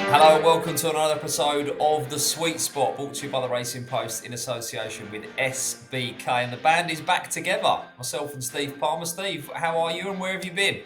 Hello and welcome to another episode of The Sweet Spot, brought to you by the Racing Post in association with SBK. And the band is back together, myself and Steve Palmer. Steve, how are you and where have you been?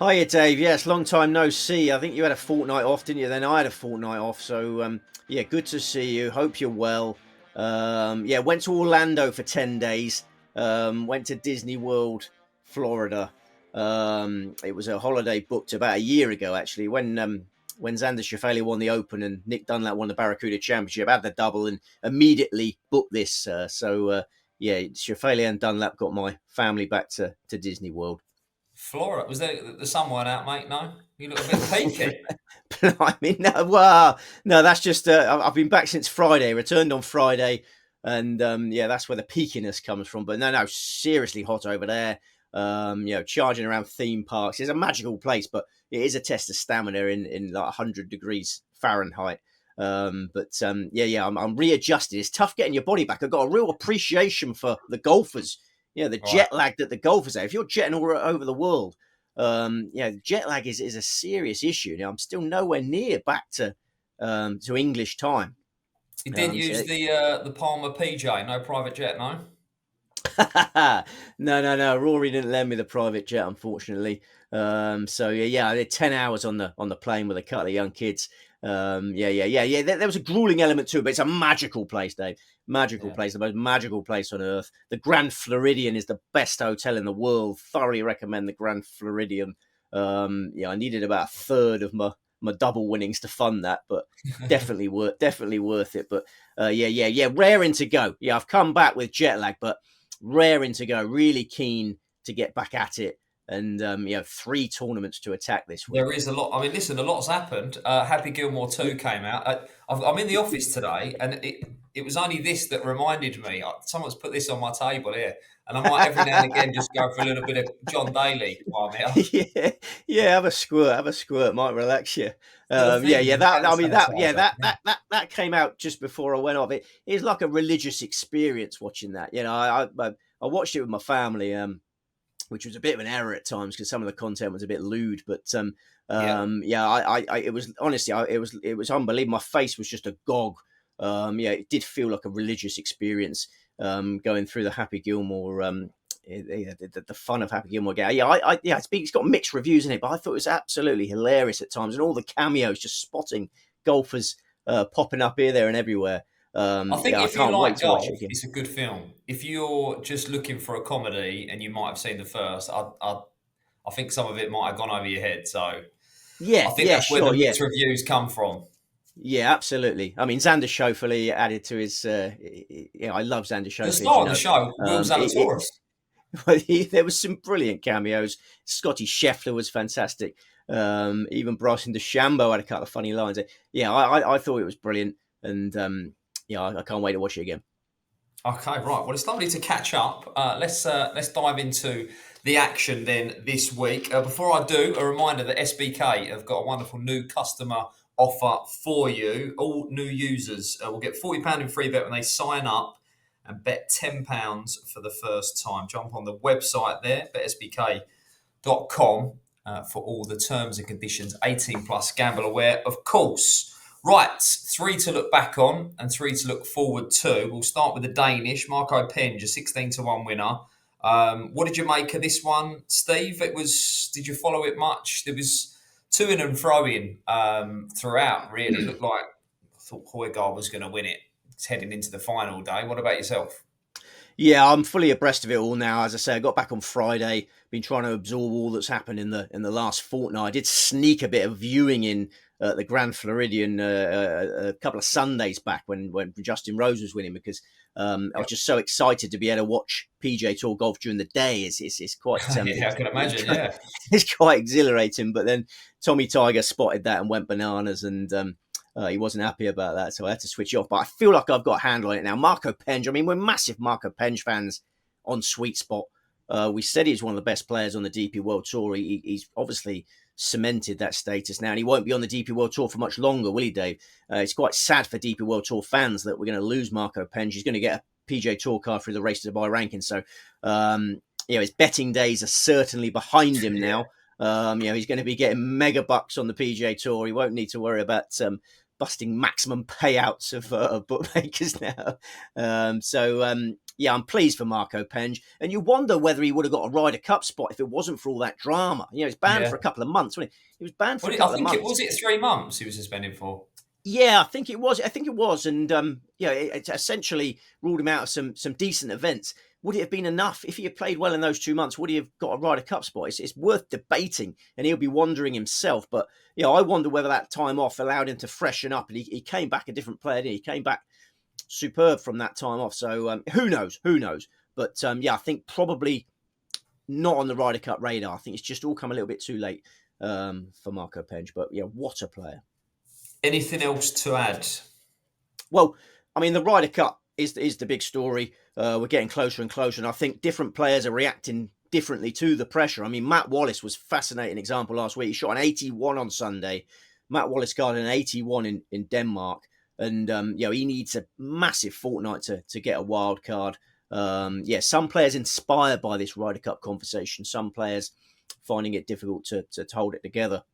Hiya, Dave. Yes, long time no see. I think you had a fortnight off, didn't you? Then I had a fortnight off. So, yeah, good to see you. Hope you're well. Yeah, went to Orlando for 10 days. Went to Disney World, Florida. It was a holiday booked about a year ago, actually, when Xander Schauffele won the Open and Nick Dunlap won the Barracuda Championship. I had the double and immediately booked this. Yeah, Schauffele and Dunlap got my family back to Disney World. Florida, was there the sun weren't out, mate? No? You look a bit peaky. I mean, no, well, no, that's just I've been back since Friday. Returned on Friday, and yeah, that's where the peakiness comes from. But no, seriously hot over there. Charging around theme parks. It's a magical place, but it is a test of stamina in like 100 degrees Fahrenheit. I'm readjusted. It's tough getting your body back. I've got a real appreciation for the golfers. The Right. jet lag that the golfers have. If you're jetting all over the world, jet lag is a serious issue. Now, I'm still nowhere near back to English time. You didn't use the Palmer PJ, no private jet, no? No. Rory didn't lend me the private jet, unfortunately. I did 10 hours on the plane with a couple of young kids. There was a grueling element to it, but it's a magical place, Dave. Magical place, the most magical place on earth. The Grand Floridian is the best hotel in the world. Thoroughly recommend the Grand Floridian. I needed about a third of my double winnings to fund that, but definitely worth it. But raring to go. Yeah, I've come back with jet lag, but raring to go. Really keen to get back at it. And 3 tournaments to attack this week. There is a lot. I mean, listen, a lot's happened. Happy Gilmore 2 came out. I'm in the office today, and it was only this that reminded me. Someone's put this on my table here, and I might every now and again just go for a little bit of John Daly while I'm here. Have a squirt, might relax you. Little thing, That came out just before I went off. It is like a religious experience watching that. I watched it with my family. Which was a bit of an error at times because some of the content was a bit lewd. But it was honestly, it was unbelievable. My face was just agog. It did feel like a religious experience going through the Happy Gilmore. The fun of Happy Gilmore. It's got mixed reviews in it, but I thought it was absolutely hilarious at times, and all the cameos, just spotting golfers popping up here, there, and everywhere. I think if you like to golf, it's a good film. If you're just looking for a comedy and you might have seen the first, I think some of it might have gone over your head. So I think that's where the mixed reviews come from. Yeah, absolutely. I mean, Xander Schauffele added to his. I love Xander Schauffele. The star of the show, Will Zalatoris. There was some brilliant cameos. Scotty Scheffler was fantastic. Even Bryson DeChambeau had a couple of funny lines. I thought it was brilliant, and I can't wait to watch it again. Okay, right. Well, it's lovely to catch up. Let's dive into the action then this week. Before I do, a reminder that SBK have got a wonderful new customer offer for you. All new users will get £40 in free bet when they sign up and bet £10 for the first time. Jump on the website there, betsbk.com, for all the terms and conditions. 18 plus, gamble aware, of course. Right, 3 to look back on and 3 to look forward to. We'll start with the Danish. Marco Penge, a 16-1 winner. What did you make of this one, Steve? Did you follow it much? There was to-in and fro-in throughout, really. It looked like I thought Højgaard was going to win it. It's heading into the final day. What about yourself? Yeah, I'm fully abreast of it all now. As I say, I got back on Friday. Been trying to absorb all that's happened in the last fortnight. I did sneak a bit of viewing in the Grand Floridian a couple of Sundays back when Justin Rose was winning, because I was just so excited to be able to watch PGA Tour golf during the day. It's quite I can imagine. Yeah, it's quite exhilarating. But then Tommy Tiger spotted that and went bananas, and he wasn't happy about that, so I had to switch off. But I feel like I've got a handle on it now. Marco Penge, I mean, we're massive Marco Penge fans on Sweet Spot. We said he's one of the best players on the DP World Tour. He's obviously cemented that status now, and he won't be on the DP World Tour for much longer, will he, Dave? It's quite sad for DP World Tour fans that we're going to lose Marco Penge. He's going to get a PGA Tour card through the Race to Dubai ranking. So, his betting days are certainly behind him now. He's going to be getting mega bucks on the PGA Tour. He won't need to worry about busting maximum payouts of bookmakers now. I'm pleased for Marco Penge. And you wonder whether he would have got a Ryder Cup spot if it wasn't for all that drama. He's banned for a couple of months, wasn't he? He was banned for a couple of months. Was it 3 months he was suspended for? Yeah, I think it was. And it essentially ruled him out of some decent events. Would it have been enough if he had played well in those 2 months? Would he have got a Ryder Cup spot? It's worth debating, and he'll be wondering himself. But I wonder whether that time off allowed him to freshen up, and he came back a different player. He came back superb from that time off. So who knows? But I think probably not on the Ryder Cup radar. I think it's just all come a little bit too late for Marco Penge. But what a player! Anything else to add? Well, I mean, the Ryder Cup is the big story. We're getting closer and closer, and I think different players are reacting differently to the pressure. I mean, Matt Wallace was a fascinating example last week. He shot an 81 on Sunday. Matt Wallace got an 81 in Denmark, and he needs a massive fortnight to get a wild card. Some players inspired by this Ryder Cup conversation. Some players finding it difficult to hold it together.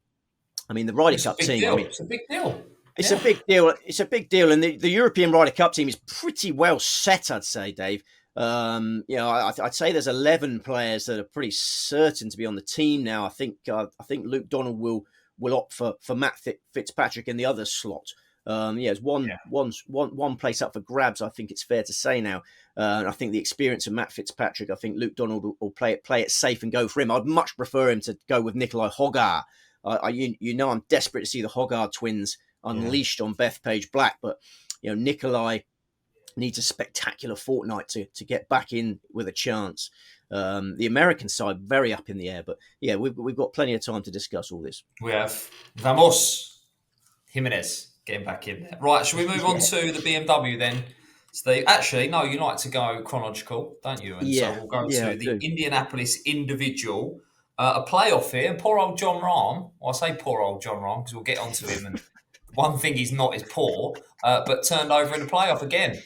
I mean, the Ryder Cup team. It's a big deal. It's a big deal. It's a big deal, and the European Ryder Cup team is pretty well set, I'd say, Dave. I'd say there's 11 players that are pretty certain to be on the team now. I think Luke Donald will opt for Matt Fitzpatrick in the other slot. There's one place up for grabs. I think it's fair to say now. And I think the experience of Matt Fitzpatrick. I think Luke Donald will play it safe and go for him. I'd much prefer him to go with Nikolai Hogar. I'm desperate to see the Hogar twins unleashed on Bethpage Black, but Nikolai needs a spectacular fortnight to get back in with a chance. The American side very up in the air, but we've got plenty of time to discuss all this. We have Vamos Jimenez getting back in there. Right, shall we move on to the BMW then, Steve? Actually, no, you like to go chronological, don't you? And so we'll go to the Indianapolis individual. A playoff here, and poor old John Rahm. Well, I say poor old John Rahm because we'll get onto him. And one thing he's not is poor, but turned over in the playoff again.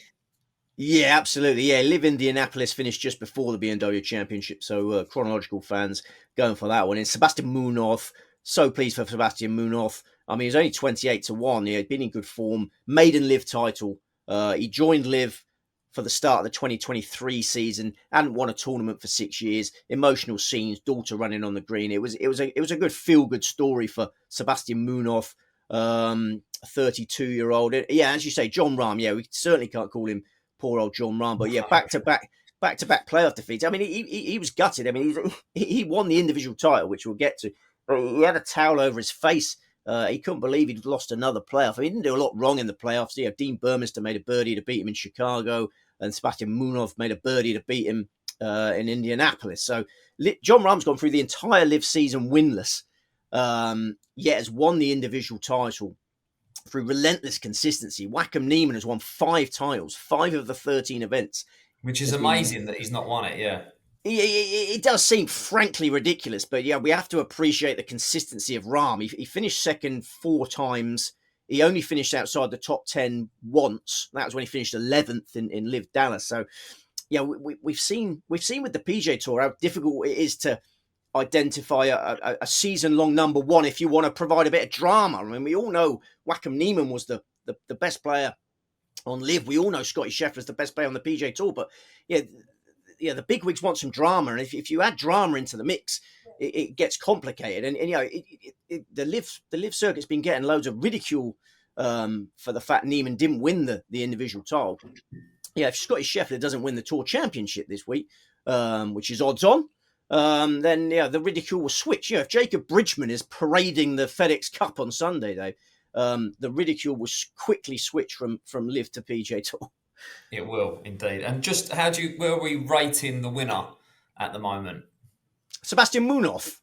Yeah, absolutely. Yeah, LIV Indianapolis finished just before the BMW Championship, so chronological fans going for that one. And Sebastian Munoz, so pleased for Sebastian Munoz. I mean, he's only 28-1. He'd been in good form, maiden LIV title. He joined LIV for the start of the 2023 season, hadn't won a tournament for 6 years. Emotional scenes, daughter running on the green. It was a good feel-good story for Sebastian Munoz, 32-year-old. Yeah, as you say, John Rahm. Yeah, we certainly can't call him poor old John Rahm, but back-to-back playoff defeats. I mean, he was gutted. I mean, he won the individual title, which we'll get to. He had a towel over his face. He couldn't believe he'd lost another playoff. I mean, he didn't do a lot wrong in the playoffs. Dean Burmester made a birdie to beat him in Chicago, and Sebastian Munoz made a birdie to beat him in Indianapolis. So John Rahm's gone through the entire LIV season winless, yet has won the individual title through relentless consistency. Wacom Neiman has won 5 titles, 5 of the 13 events. Which is amazing that he's not won it, yeah. It does seem frankly ridiculous, but we have to appreciate the consistency of Rahm. He finished second 4 times. He only finished outside the top 10 once. That was when he finished 11th in LIV Dallas. So, we've seen with the PGA Tour how difficult it is to identify a season-long number one if you want to provide a bit of drama. I mean, we all know Wacom Neiman was the best player on LIV. We all know Scottie Scheffler's the best player on the PGA Tour, but the bigwigs want some drama, and if you add drama into the mix, it gets complicated. And the LIV circuit's been getting loads of ridicule for the fact Neiman didn't win the individual title. If Scottie Scheffler doesn't win the Tour Championship this week, which is odds on, then the ridicule will switch. If Jacob Bridgman is parading the FedEx Cup on Sunday, though, the ridicule will quickly switch from LIV to PGA Tour. It will indeed. And just where are we rating the winner at the moment? Sebastian Munoz.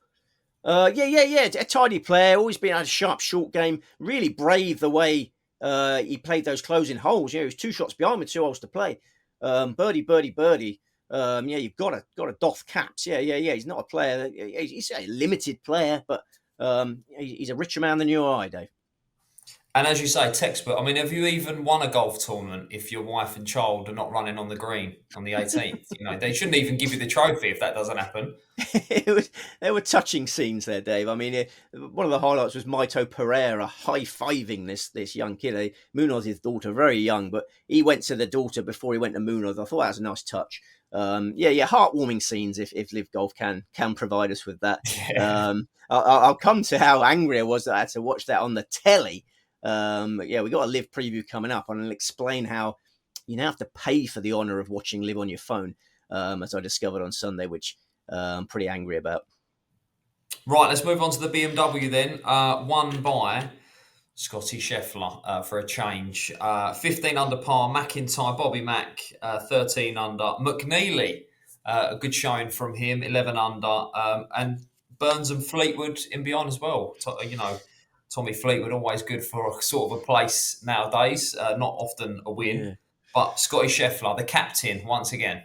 A tidy player, always been a sharp short game. Really brave the way he played those closing holes. He was 2 shots behind with 2 holes to play. Birdie. You've got to doff caps. He's not a player. He's a limited player, but he's a richer man than you or I, Dave. And as you say, textbook. I mean, have you even won a golf tournament if your wife and child are not running on the green on the 18th? They shouldn't even give you the trophy if that doesn't happen. There were touching scenes there, Dave. I mean, one of the highlights was Maito Pereira high-fiving this young kid. Munoz, his daughter, very young, but he went to the daughter before he went to Munoz. I thought that was a nice touch. Heartwarming scenes if Live Golf can provide us with that. Yeah. I'll come to how angry I was that I had to watch that on the telly. We got a Live preview coming up, and I'll explain how you now have to pay for the honour of watching Live on your phone, as I discovered on Sunday, which I'm pretty angry about. Right, let's move on to the BMW then. Won by Scotty Scheffler for a change. 15 under par, McIntyre, Bobby Mack, 13 under. McNeely, a good showing from him, 11 under. And Burns and Fleetwood in beyond as well. Tommy Fleetwood, always good for a sort of a place nowadays, not often a win. Yeah. But Scotty Scheffler, the captain, once again.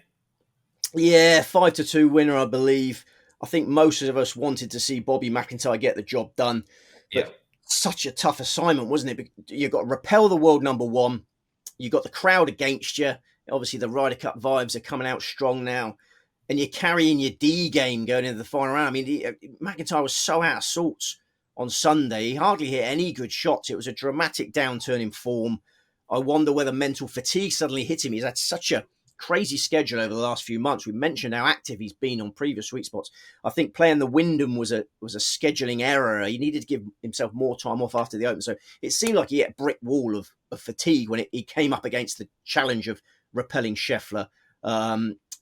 Yeah, 5-2 winner, I believe. I think most of us wanted to see Bobby McIntyre get the job done, but Yeah. such a tough assignment, wasn't it? You've got to repel the world number one. You've got the crowd against you. Obviously, the Ryder Cup vibes are coming out strong now, and you're carrying your D game going into the final round. I mean, McIntyre was so out of sorts on Sunday. He hardly hit any good shots. It was a dramatic downturn in form. I wonder whether mental fatigue suddenly hit him. He's had such a crazy schedule over the last few months. We mentioned how active he's been on previous sweet spots. I think playing the Wyndham was a scheduling error. He needed to give himself more time off after the Open. So it seemed like he hit a brick wall of fatigue when he came up against the challenge of repelling Scheffler.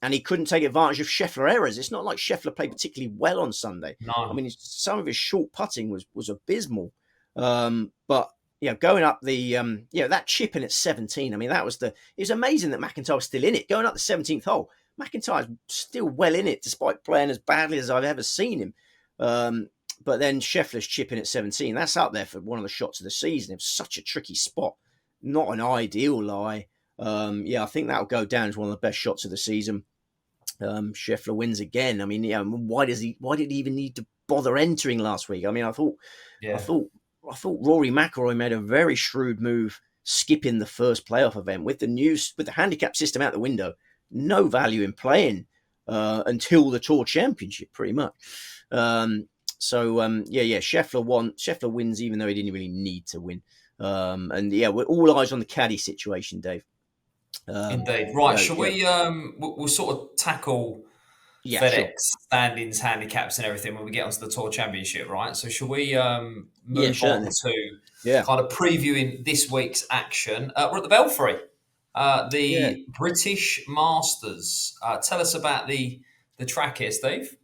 And he couldn't take advantage of Scheffler errors. It's not like Scheffler played particularly well on Sunday. No. I mean, some of his short putting was abysmal. But going up that chip in at 17. I mean, it was amazing that McIntyre was still in it. Going up the 17th hole, McIntyre's still well in it, despite playing as badly as I've ever seen him. But then Scheffler's chipping at 17. That's up there for one of the shots of the season. It was such a tricky spot. Not an ideal lie. I think that'll go down as one of the best shots of the season. Scheffler wins again. I mean, why did he even need to bother entering last week? I mean, I thought Rory McIlroy made a very shrewd move, skipping the first playoff event with the handicap system out the window. No value in playing until the Tour Championship, pretty much. Scheffler won. Scheffler wins, even though he didn't really need to win. We're all eyes on the caddy situation, Dave. Indeed. Right. Shall we? We'll sort of tackle FedEx standings, handicaps, and everything when we get onto the Tour Championship, right? So, shall we move on to kind of previewing this week's action? We're at the Belfry, the British Masters. Tell us about the track here, Steve.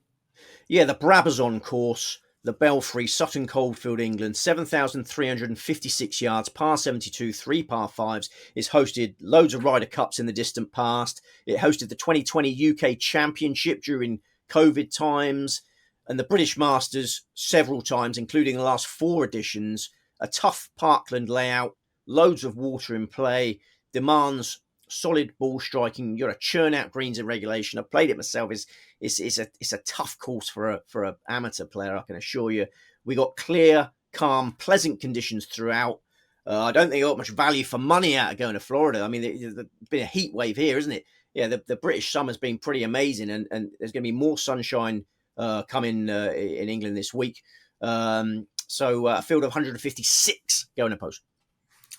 Yeah, the Brabazon course. The Belfry, Sutton Coldfield, England, 7,356 yards, par 72, 3 par 5s. It's hosted loads of Ryder Cups in the distant past. It hosted the 2020 UK Championship during COVID times and the British Masters several times, including the last 4 editions. A tough parkland layout, loads of water in play, demands solid ball striking. You've got to churn out greens in regulation. I've played it myself. It's a tough course for an amateur player, I can assure you. We got clear, calm, pleasant conditions throughout. I don't think you got much value for money out of going to Florida. I mean, there's been a heat wave here, isn't it? Yeah, the British summer's been pretty amazing, and there's going to be more sunshine coming in England this week. So a field of 156 going to post.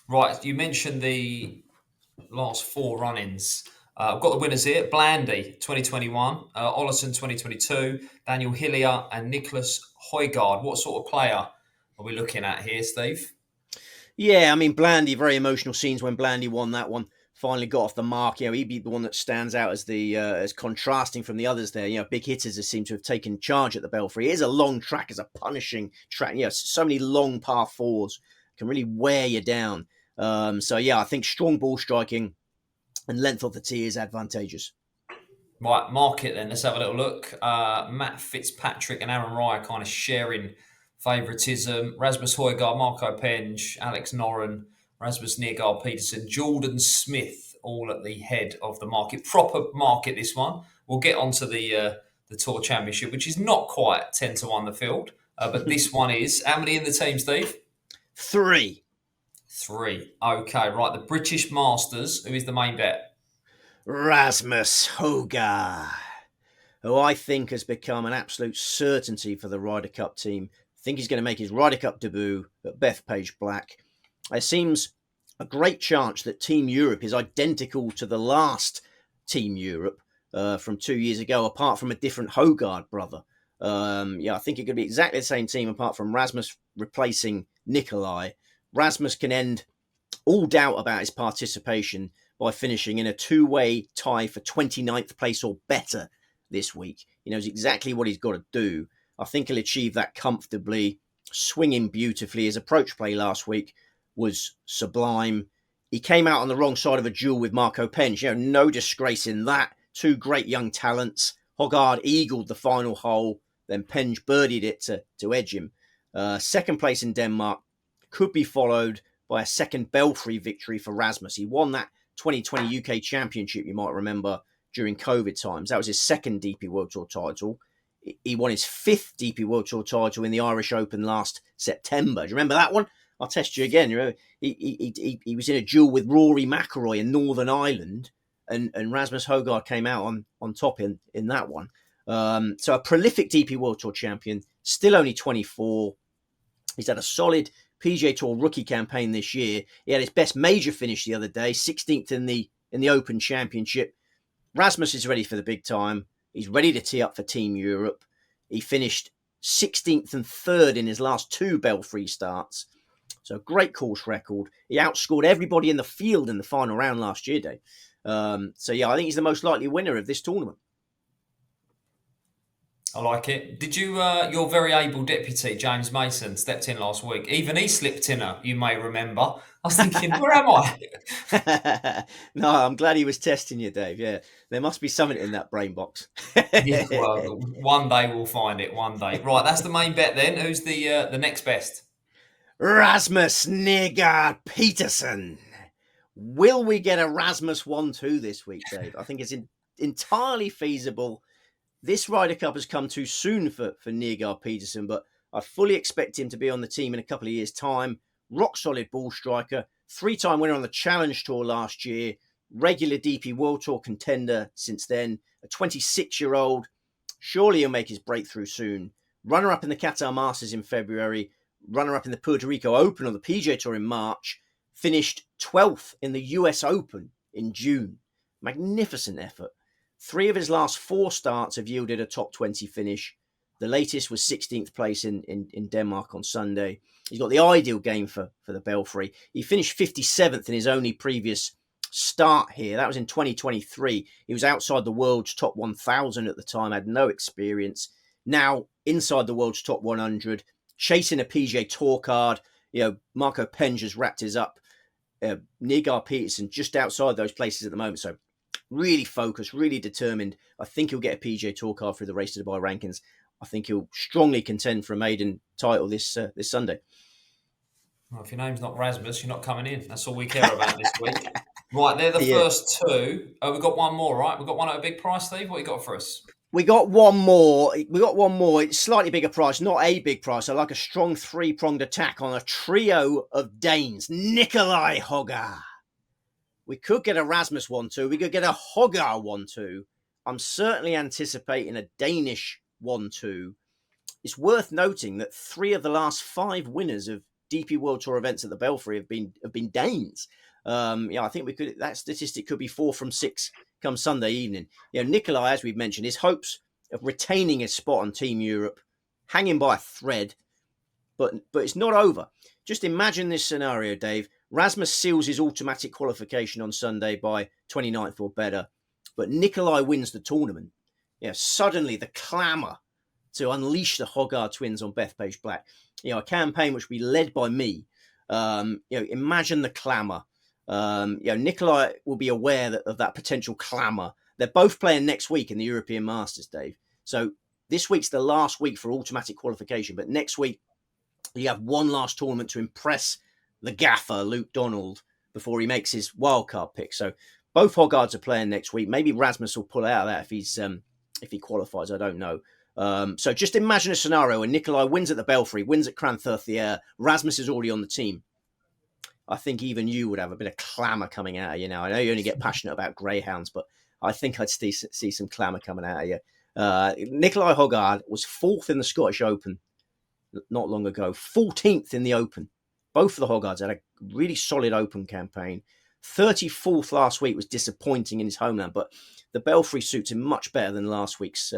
Right, you mentioned the last 4 run-ins. I've got the winners here. Blandy, 2021. Ollison, 2022. Daniel Hillier and Nicholas Højgaard. What sort of player are we looking at here, Steve? Yeah, I mean, Blandy, very emotional scenes when Blandy won that one. Finally got off the mark. He'd be the one that stands out as as contrasting from the others there. Big hitters that seem to have taken charge at the Belfry. It is a long track. It's a punishing track. So many long par 4s can really wear you down. I think strong ball striking and length of the tee is advantageous. Right, market then. Let's have a little look. Matt Fitzpatrick and Aaron Rye kind of sharing favouritism. Rasmus Højgaard, Marco Penge, Alex Noren, Rasmus Nergaard Peterson, Jordan Smith, all at the head of the market. Proper market, this one. We'll get onto the Tour Championship, which is not quite 10 to 1 the field, but this one is. How many in the team, Steve? 3. 3. Okay, right. The British Masters. Who is the main bet? Rasmus Højgaard, who I think has become an absolute certainty for the Ryder Cup team. I think he's going to make his Ryder Cup debut at Bethpage Black. There seems a great chance that Team Europe is identical to the last Team Europe from 2 years ago, apart from a different Højgaard brother. I think it could be exactly the same team, apart from Rasmus replacing Nikolai. Rasmus can end all doubt about his participation by finishing in a two-way tie for 29th place or better this week. He knows exactly what he's got to do. I think he'll achieve that comfortably, swinging beautifully. His approach play last week was sublime. He came out on the wrong side of a duel with Marco Penge. No disgrace in that. Two great young talents. Højgaard eagled the final hole, then Penge birdied it to edge him. Second place in Denmark could be followed by a second Belfry victory for Rasmus. He won that 2020 UK Championship, you might remember, during COVID times. That was his second DP World Tour title. He won his fifth DP World Tour title in the Irish Open last September. Do you remember that one? I'll test you again. He was in a duel with Rory McIlroy in Northern Ireland, and Rasmus Højgaard came out on top in that one. So a prolific DP World Tour champion, still only 24. He's had a solid PGA Tour rookie campaign this year. He had his best major finish the other day, 16th in the Open Championship. Rasmus is ready for the big time. He's ready to tee up for Team Europe. He finished 16th and 3rd in his last two Belfry starts. So great course record. He outscored everybody in the field in the final round last year, Dave. I think he's the most likely winner of this tournament. I like it. Did you, your very able deputy, James Mason, stepped in last week. Even he slipped in her, you may remember. I was thinking, where am I? No, I'm glad he was testing you, Dave. Yeah, there must be something in that brain box. Yeah, well, one day we'll find it, one day. Right, that's the main bet then. Who's the next best? Rasmus Højgaard Peterson. Will we get a Rasmus 1-2 this week, Dave? I think it's entirely feasible. This Ryder Cup has come too soon for Højgaard Peterson, but I fully expect him to be on the team in a couple of years' time. Rock solid ball striker, 3-time winner on the Challenge Tour last year, regular DP World Tour contender since then, a 26-year-old. Surely he'll make his breakthrough soon. Runner-up in the Qatar Masters in February, runner-up in the Puerto Rico Open on the PGA Tour in March, finished 12th in the US Open in June. Magnificent effort. 3 of his last 4 starts have yielded a top 20 finish. The latest was 16th place in Denmark on Sunday. He's got the ideal game for the Belfry. He finished 57th in his only previous start here. That was in 2023. He was outside the world's top 1,000 at the time, had no experience. Now inside the world's top 100, chasing a PGA Tour card. Marco Penge has wrapped his up. Højgaard Peterson just outside those places at the moment. So really focused, really determined. I think he'll get a PGA Tour card through the Race to Dubai rankings. I think he'll strongly contend for a maiden title this Sunday. Well, if your name's not Rasmus, you're not coming in. That's all we care about this week. Right, they're the first 2. We've got one more, right? We've got one at a big price, Steve. What you got for us? We got one more. It's slightly bigger price, not a big price. I like a strong 3-pronged attack on a trio of Danes. Nikolai Højgaard. We could get a Rasmus 1-2. We could get a Højgaard 1-2. I'm certainly anticipating a Danish 1-2. It's worth noting that 3 of the last 5 winners of DP World Tour events at the Belfry have been Danes. I think that statistic could be 4 from 6 come Sunday evening. Nikolai, as we've mentioned, his hopes of retaining his spot on Team Europe hanging by a thread, but it's not over. Just imagine this scenario, Dave. Rasmus seals his automatic qualification on Sunday by 29th or better, but Nikolai wins the tournament. Suddenly the clamour to unleash the Højgaard twins on Bethpage Black, a campaign which will be led by me. Imagine the clamour. Nikolai will be aware of that potential clamour. They're both playing next week in the European Masters, Dave. So this week's the last week for automatic qualification, but next week you have one last tournament to impress the gaffer, Luke Donald, before he makes his wildcard pick. So both Højgaards are playing next week. Maybe Rasmus will pull out of that if he qualifies. I don't know. So just imagine a scenario where Nikolai wins at the Belfry, wins at Cranthurthier. Rasmus is already on the team. I think even you would have a bit of clamour coming out of you now. I know you only get passionate about greyhounds, but I think I'd see some clamour coming out of you. Nikolai Hogard was 4th in the Scottish Open not long ago, 14th in the Open. Both of the Hoggards had a really solid Open campaign. 34th last week was disappointing in his homeland, but the Belfry suits him much better than last week's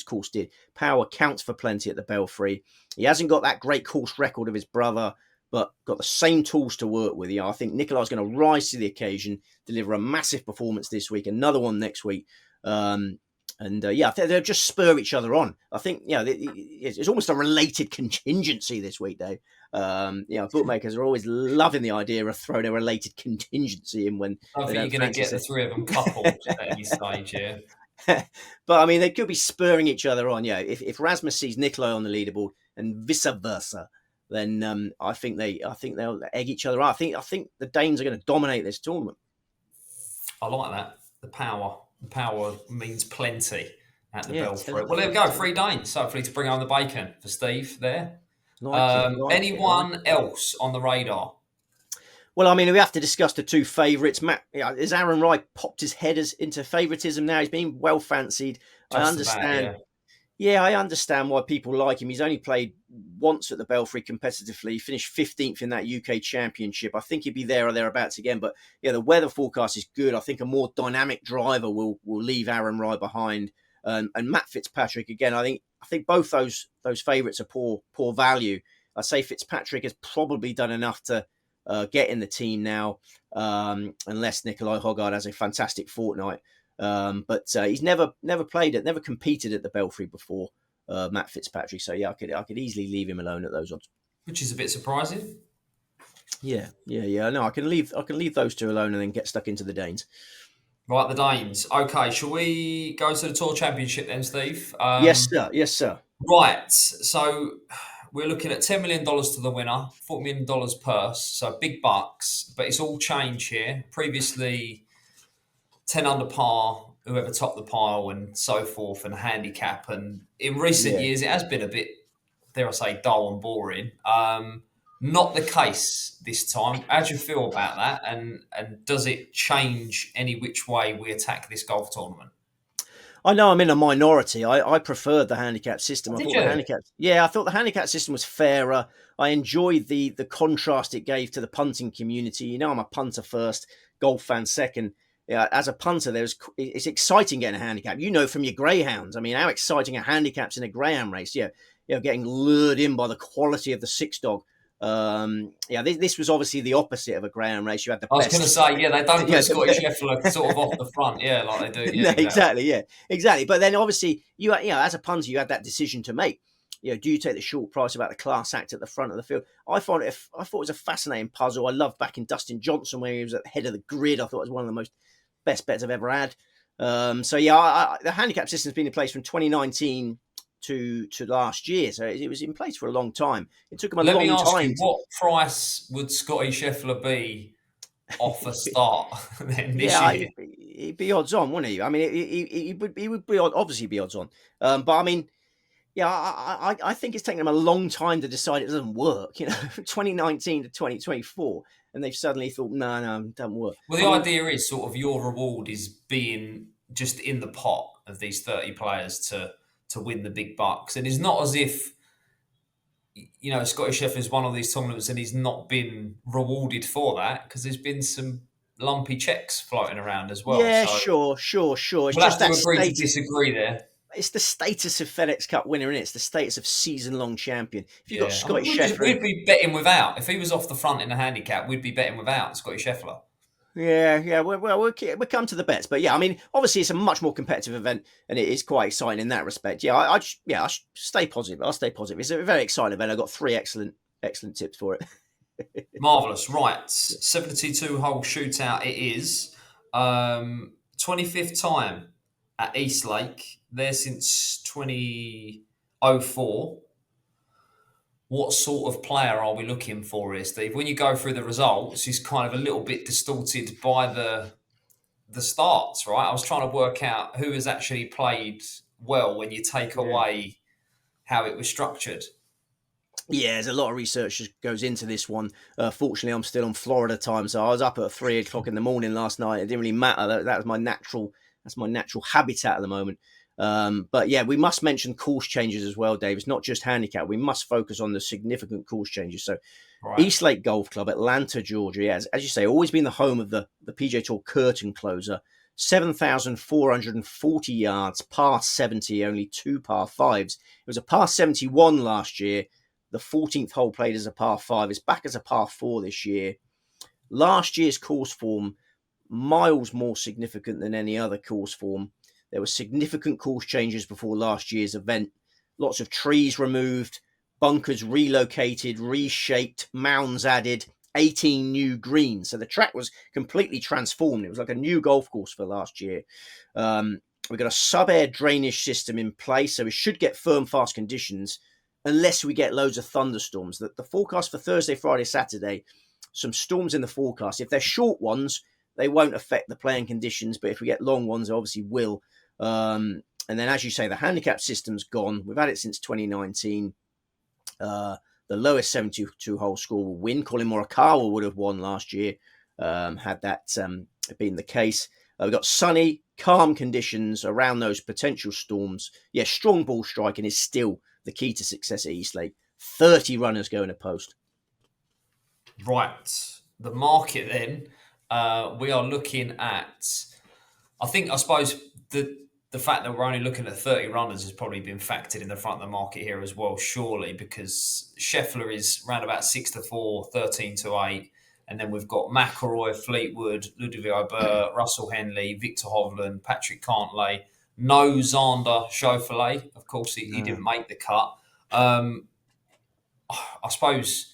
course did. Power counts for plenty at the Belfry. He hasn't got that great course record of his brother, but got the same tools to work with. I think Nikolai's going to rise to the occasion, deliver a massive performance this week, another one next week. They'll just spur each other on. I think, it's almost a related contingency this week, Dave. Bookmakers are always loving the idea of throwing a related contingency in when I think you're going to get the three of them coupled at any stage, yeah. But I mean, they could be spurring each other on. If Rasmus sees Nikolai on the leaderboard and vice versa, then I think they'll egg each other on. I think the Danes are going to dominate this tournament. I like that. The power means plenty at the Belfry. Well, there we go. 3 Danes, hopefully to bring home the bacon for Steve there. Anyone else on the radar? Well, I mean, we have to discuss the 2 favourites. Has Aaron Wright popped his head into favouritism now? He's been well fancied. I understand. I understand why people like him. He's only played once at the Belfry competitively. He finished 15th in that UK Championship. I think he'd be there or thereabouts again. But the weather forecast is good. I think a more dynamic driver will leave Aaron Wright behind. And Matt Fitzpatrick again. I think both those favourites are poor value. I say Fitzpatrick has probably done enough to get in the team now, unless Nikolai Hogard has a fantastic fortnight. But he's never competed at the Belfry before, Matt Fitzpatrick. So I could easily leave him alone at those odds, which is a bit surprising. Yeah. No, I can leave those 2 alone and then get stuck into the Danes. Right, the Danes. Okay, shall we go to the Tour Championship then, Steve? Yes, sir. Right, so we're looking at $10 million to the winner, $40 million purse, so big bucks, but it's all change here. Previously, 10 under par, whoever topped the pile and so forth, and handicap. And in recent years, it has been a bit, dare I say, dull and boring. Not the case this time. How do you feel about that? And does it change any which way we attack this golf tournament? I know I'm in a minority. I preferred the handicap system. I thought the handicap system was fairer. I enjoyed the contrast it gave to the punting community. I'm a punter first, golf fan second. As a punter, it's exciting getting a handicap. From your greyhounds. I mean, how exciting are handicaps in a greyhound race? Getting lured in by the quality of the 6 dog. This was obviously the opposite of a greyhound race. You had the I was going to say, they don't put Scottish Scheffler sort of off the front, like they do. Yeah, exactly. But then obviously, as a punter, you had that decision to make. Do you take the short price about the class act at the front of the field? I thought it was a fascinating puzzle. I loved backing Dustin Johnson when he was at the head of the grid. I thought it was one of the best bets I've ever had. The handicap system's been in place from 2019 to last year, so it was in place for a long time. It took him a long time. Let me ask you, what price would Scotty Scheffler be off a start then this year? He'd be odds on, wouldn't he? I mean, he would be obviously be odds on. But I mean, I think it's taken them a long time to decide it doesn't work. 2019 to 2024, and they've suddenly thought, no, it doesn't work. Well, the idea is sort of your reward is being just in the pot of these 30 players to win the big bucks, and it's not as if Scotty Scheffler's won all these tournaments and he's not been rewarded for that, because there's been some lumpy checks floating around as well. Yeah, so sure. It's we'll just have to agree to disagree there. It's the status of FedEx Cup winner, and it's the status of season-long champion. If you've got Scotty Scheffler, we'd be betting without. If he was off the front in the handicap, we'd be betting without Scotty Scheffler. Yeah. Well, we'll come to the bets, but I mean, obviously, it's a much more competitive event, and it is quite exciting in that respect. I stay positive. I'll stay positive. It's a very exciting event. I've got 3 excellent tips for it. Marvellous. Right, 72-hole shootout. It is 25th time at Eastlake. There since 2004. What sort of player are we looking for here, Steve? When you go through the results, it's kind of a little bit distorted by the starts, right? I was trying to work out who has actually played well when you take away how it was structured. Yeah, there's a lot of research that goes into this one. Fortunately, I'm still on Florida time, so I was up at 3 o'clock in the morning last night. It didn't really matter. That was my natural. That's my natural habitat at the moment. But yeah, we must mention course changes as well, Dave. It's not just handicap. We must focus on the significant course changes. So, Right. Eastlake Golf Club, Atlanta, Georgia. Yeah, as you say, always been the home of the PGA Tour curtain closer. 7,440 yards, par 70, only 2 par 5s. It was a par 71 last year. The 14th hole played as a par 5. It's back as a par 4 this year. Last year's course form, miles more significant than any other course form. There were significant course changes before last year's event. Lots of trees removed, bunkers relocated, reshaped, mounds added, 18 new greens. So the track was completely transformed. It was like a new golf course for last year. We've got a sub-air drainage system in place, so we should get firm, fast conditions unless we get loads of thunderstorms. The forecast for Thursday, Friday, Saturday, some storms in the forecast. If they're short ones, they won't affect the playing conditions, but if we get long ones, they obviously will. And then, as you say, the handicap system's gone. We've had it since 2019. The lowest 72-hole score will win. Colin Morikawa would have won last year, had that been the case. We've got sunny, calm conditions around those potential storms. Yeah, strong ball striking is still the key to success at Eastlake. 30 runners going to post. Right. The market then, we are looking at, I suppose the fact that we're only looking at 30 runners has probably been factored in the front of the market here as well, surely, because Scheffler is round about 6-4, 13-8. And then we've got McIlroy, Fleetwood, Ludovic Aubert, Russell Henley, Victor Hovland, Patrick Cantlay, no Xander Schauffele. Of course, he didn't make the cut. I suppose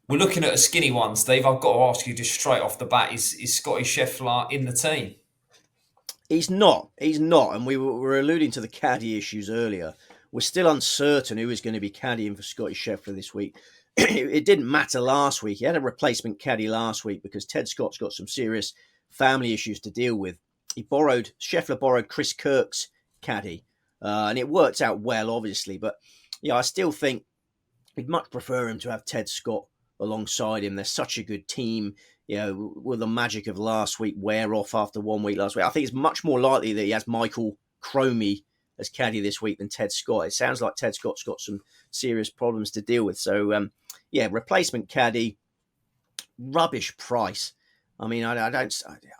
we're looking at a skinny one, Steve. I've got to ask you just straight off the bat, is Scotty Scheffler in the team? He's not. And we were alluding to the caddy issues earlier. We're still uncertain who is going to be caddying for Scotty Scheffler this week. It didn't matter last week. He had a replacement caddy last week because Ted Scott's got some serious family issues to deal with. Scheffler borrowed Chris Kirk's caddy, and it worked out well, obviously. But yeah, I still think we'd much prefer him to have Ted Scott alongside him. They're such a good team. You know, will the magic of last week wear off after 1 week last week? I think it's much more likely that he has Michael Cromie as caddy this week than Ted Scott. It sounds like Ted Scott's got some serious problems to deal with. So, yeah, replacement caddy, rubbish price. I mean, I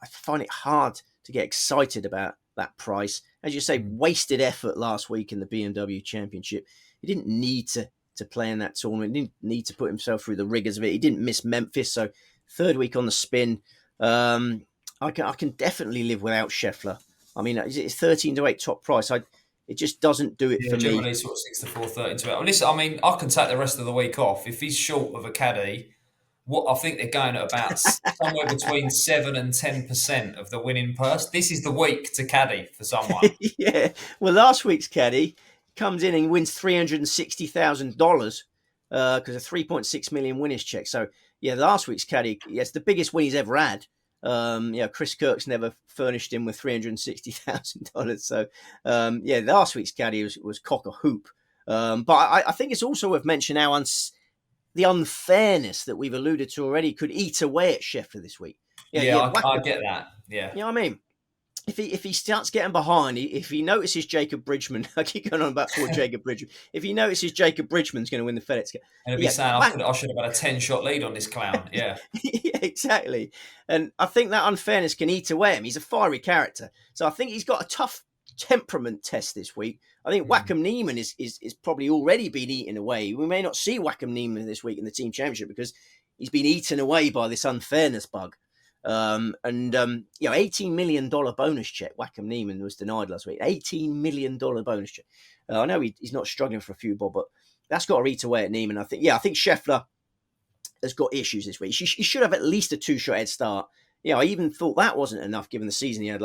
find it hard to get excited about that price. As you say, wasted effort last week in the BMW Championship. He didn't need to play in that tournament. He didn't need to put himself through the rigors of it. He didn't miss Memphis, so third week on the spin. I can definitely live without Scheffler. I mean, it's 13-8 top price. It just doesn't do it for me. Generally sort of 6-4, 13-8. Well, listen, I mean, I can take the rest of the week off. If he's short of a caddy, what I think they're going at about somewhere between 7 and 10% of the winning purse. This is the week to caddy for someone. Yeah. Well, last week's caddy comes in and wins $360,000 because of 3.6 million winners check. So yeah, last week's caddy, it's the biggest win he's ever had. Chris Kirk's never furnished him with $360,000. So yeah, last week's caddy was cock a hoop. But I think it's also worth mentioning how the unfairness that we've alluded to already could eat away at Scheffler this week. I get that. Yeah. You know what I mean? If he starts getting behind, if he notices Jacob Bridgman, I keep going on about poor Jacob Bridgman. If he notices Jacob Bridgman's going to win the FedEx Cup, and he'll be saying, I should have had a 10-shot lead on this clown. Yeah. Yeah, exactly. And I think that unfairness can eat away at him. He's a fiery character, so I think he's got a tough temperament test this week. I think Wacom Neiman is probably already been eaten away. We may not see Wacom Neiman this week in the team championship because he's been eaten away by this unfairness bug. $18 million bonus check. Wacom Neiman was denied last week. $18 million bonus check. I know he's not struggling for a few bob, but that's got to eat away at Neiman. I think Scheffler has got issues this week. He should have at least a 2-shot head start. I even thought that wasn't enough given the season he had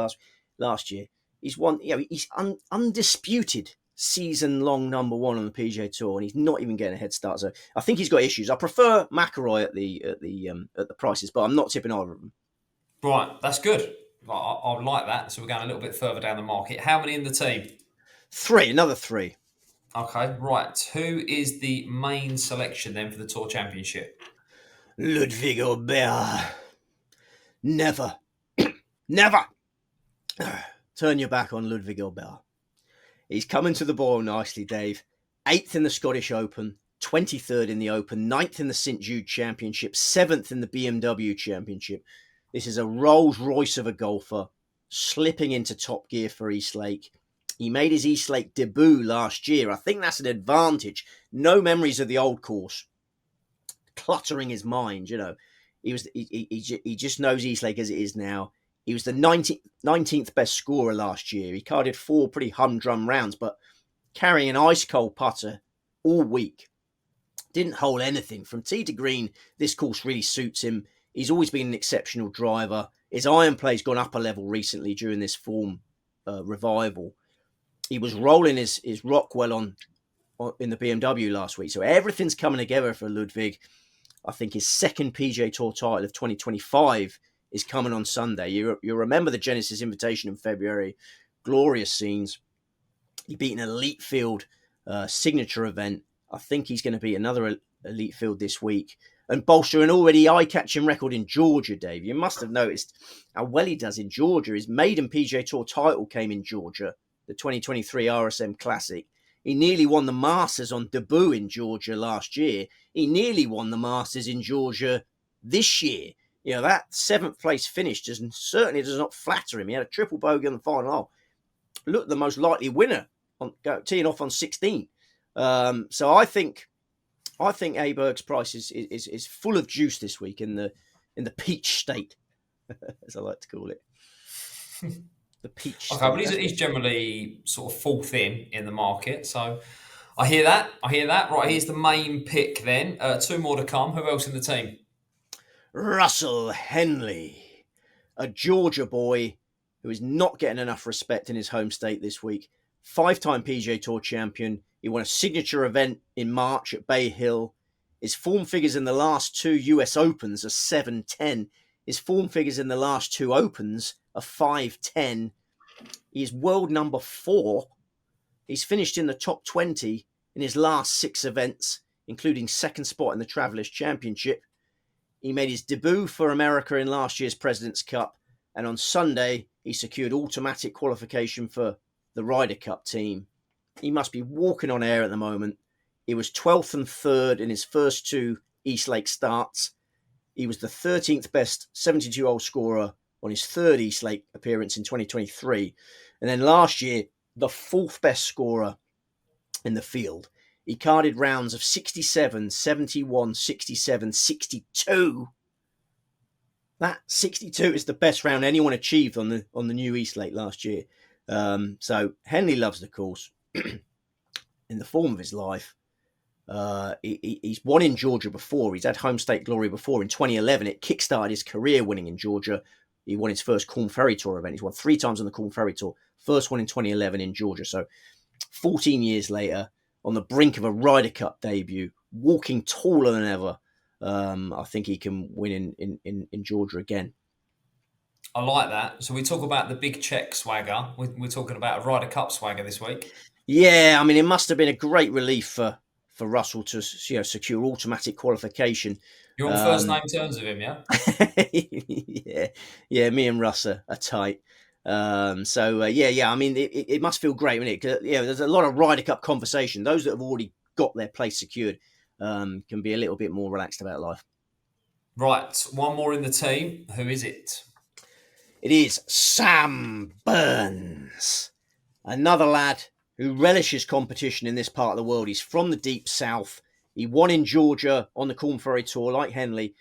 last year. He's won. He's undisputed season-long number one on the PGA Tour, and he's not even getting a head start. So I think he's got issues. I prefer McIlroy at the prices, but I'm not tipping either of them. Right, that's good. I like that. So we're going a little bit further down the market. How many in the team? 3, another 3. Okay, right. Who is the main selection then for the Tour Championship? Ludwig Aubert. Never, never turn your back on Ludwig Aubert. He's coming to the ball nicely, Dave. 8th in the Scottish Open, 23rd in the Open, 9th in the St. Jude Championship, 7th in the BMW Championship. This is a Rolls Royce of a golfer, slipping into top gear for Eastlake. He made his Eastlake debut last year. I think that's an advantage. No memories of the old course cluttering his mind, you know. He just knows Eastlake as it is now. He was the 19th best scorer last year. He carded 4 pretty humdrum rounds, but carrying an ice-cold putter all week. Didn't hole anything. From tee to green, this course really suits him. He's always been an exceptional driver. His iron play's gone up a level recently during this form revival. He was rolling his Rockwell on in the BMW last week. So everything's coming together for Ludwig. I think his second PGA Tour title of 2025 is coming on Sunday. You remember the Genesis Invitation in February. Glorious scenes. He beat an elite field signature event. I think he's going to beat another elite field this week and bolster an already eye-catching record in Georgia, Dave. You must have noticed how well he does in Georgia. His maiden PGA Tour title came in Georgia, the 2023 RSM Classic. He nearly won the Masters on debut in Georgia last year. He nearly won the Masters in Georgia this year. You know, that 7th place finish certainly does not flatter him. He had a triple bogey on the final hole. Looked the most likely winner, teeing off on 16. So I think Aberg's price is full of juice this week in the peach state, as I like to call it. The peach. Okay, but he's generally sort of 4th in the market. So I hear that. Right, here's the main pick then. 2 more to come. Who else in the team? Russell Henley, a Georgia boy who is not getting enough respect in his home state this week. 5-time PGA Tour champion. He won a signature event in March at Bay Hill. His form figures in the last 2 US Opens are 7-10. His form figures in the last 2 Opens are 5-10. He is world number 4. He's finished in the top 20 in his last 6 events, including 2nd spot in the Travelers Championship. He made his debut for America in last year's President's Cup, and on Sunday, he secured automatic qualification for the Ryder Cup team. He must be walking on air at the moment. He was 12th and 3rd in his first 2 Eastlake starts. He was the 13th best 72-hole scorer on his 3rd Eastlake appearance in 2023. And then last year, the 4th best scorer in the field. He carded rounds of 67, 71, 67, 62. That 62 is the best round anyone achieved on the new Eastlake last year. So Henley loves the course. In the form of his life. He's won in Georgia before. He's had home state glory before. In 2011, it kickstarted his career winning in Georgia. He won his first Corn Ferry Tour event. He's won 3 times on the Corn Ferry Tour. First one in 2011 in Georgia. So 14 years later, on the brink of a Ryder Cup debut, walking taller than ever, I think he can win in Georgia again. I like that. So we talk about the big check swagger. We're talking about a Ryder Cup swagger this week. Yeah, I mean, it must have been a great relief for Russell to secure automatic qualification. You're on first name terms with him, yeah? yeah. Me and Russ are tight. I mean, it must feel great, doesn't it? 'Cause, there's a lot of Ryder Cup conversation. Those that have already got their place secured can be a little bit more relaxed about life. Right, one more in the team. Who is it? It is Sam Burns, another lad who relishes competition in this part of the world. He's from the deep south. He won in Georgia on the Corn Ferry Tour, like Henley.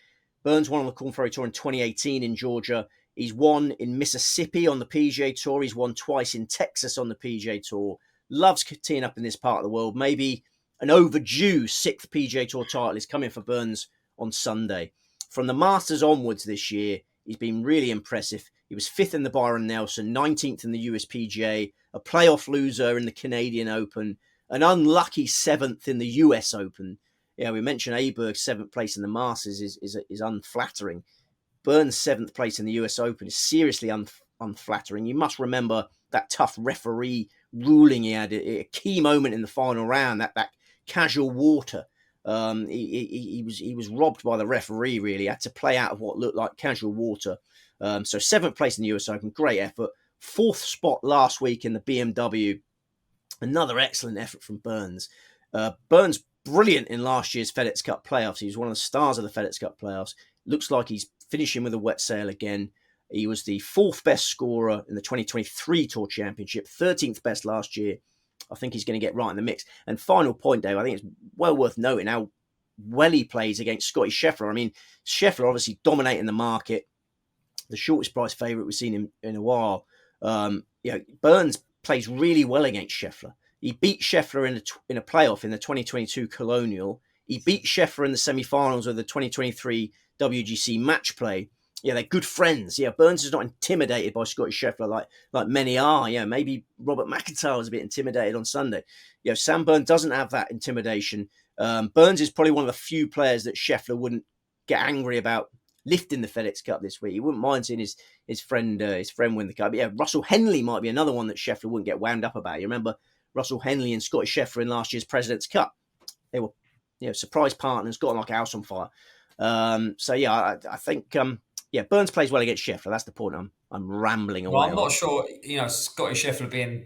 Burns won on the Corn Ferry Tour in 2018 in Georgia. He's won in Mississippi on the PGA Tour. He's won twice in Texas on the PGA Tour. Loves teeing up in this part of the world. Maybe an overdue 6th PGA Tour title is coming for Burns on Sunday. From the Masters onwards this year, he's been really impressive. He was 5th in the Byron Nelson, 19th in the USPGA, a playoff loser in the Canadian Open, an unlucky 7th in the US Open. We mentioned Aberg's 7th place in the Masters is unflattering. Burns' 7th place in the US Open is seriously unflattering. You must remember that tough referee ruling he had, a key moment in the final round, that casual water. He was robbed by the referee, really. He had to play out of what looked like casual water. So 7th place in the US Open, great effort. 4th spot last week in the BMW. Another excellent effort from Burns. Burns, brilliant in last year's FedEx Cup playoffs. He was one of the stars of the FedEx Cup playoffs. Looks like he's finishing with a wet sail again. He was the 4th best scorer in the 2023 Tour Championship, 13th best last year. I think he's going to get right in the mix. And final point, Dave, I think it's well worth noting how well he plays against Scotty Scheffler. I mean, Scheffler obviously dominating the market, the shortest price favourite we've seen in a while. Burns plays really well against Scheffler. He beat Scheffler in a playoff in the 2022 Colonial. He beat Scheffler in the semi-finals of the 2023 WGC Match Play. Yeah, they're good friends. Yeah, Burns is not intimidated by Scotty Scheffler like many are. Yeah, maybe Robert McIntyre was a bit intimidated on Sunday. Sam Burns doesn't have that intimidation. Burns is probably one of the few players that Scheffler wouldn't get angry about lifting the FedEx Cup this week. He wouldn't mind seeing his friend win the Cup. But yeah, Russell Henley might be another one that Scheffler wouldn't get wound up about. You remember Russell Henley and Scotty Scheffler in last year's President's Cup? They were surprise partners, got like a house on fire. I think Burns plays well against Scheffler. That's the point I'm rambling away. Well, I'm not sure, Scotty Scheffler being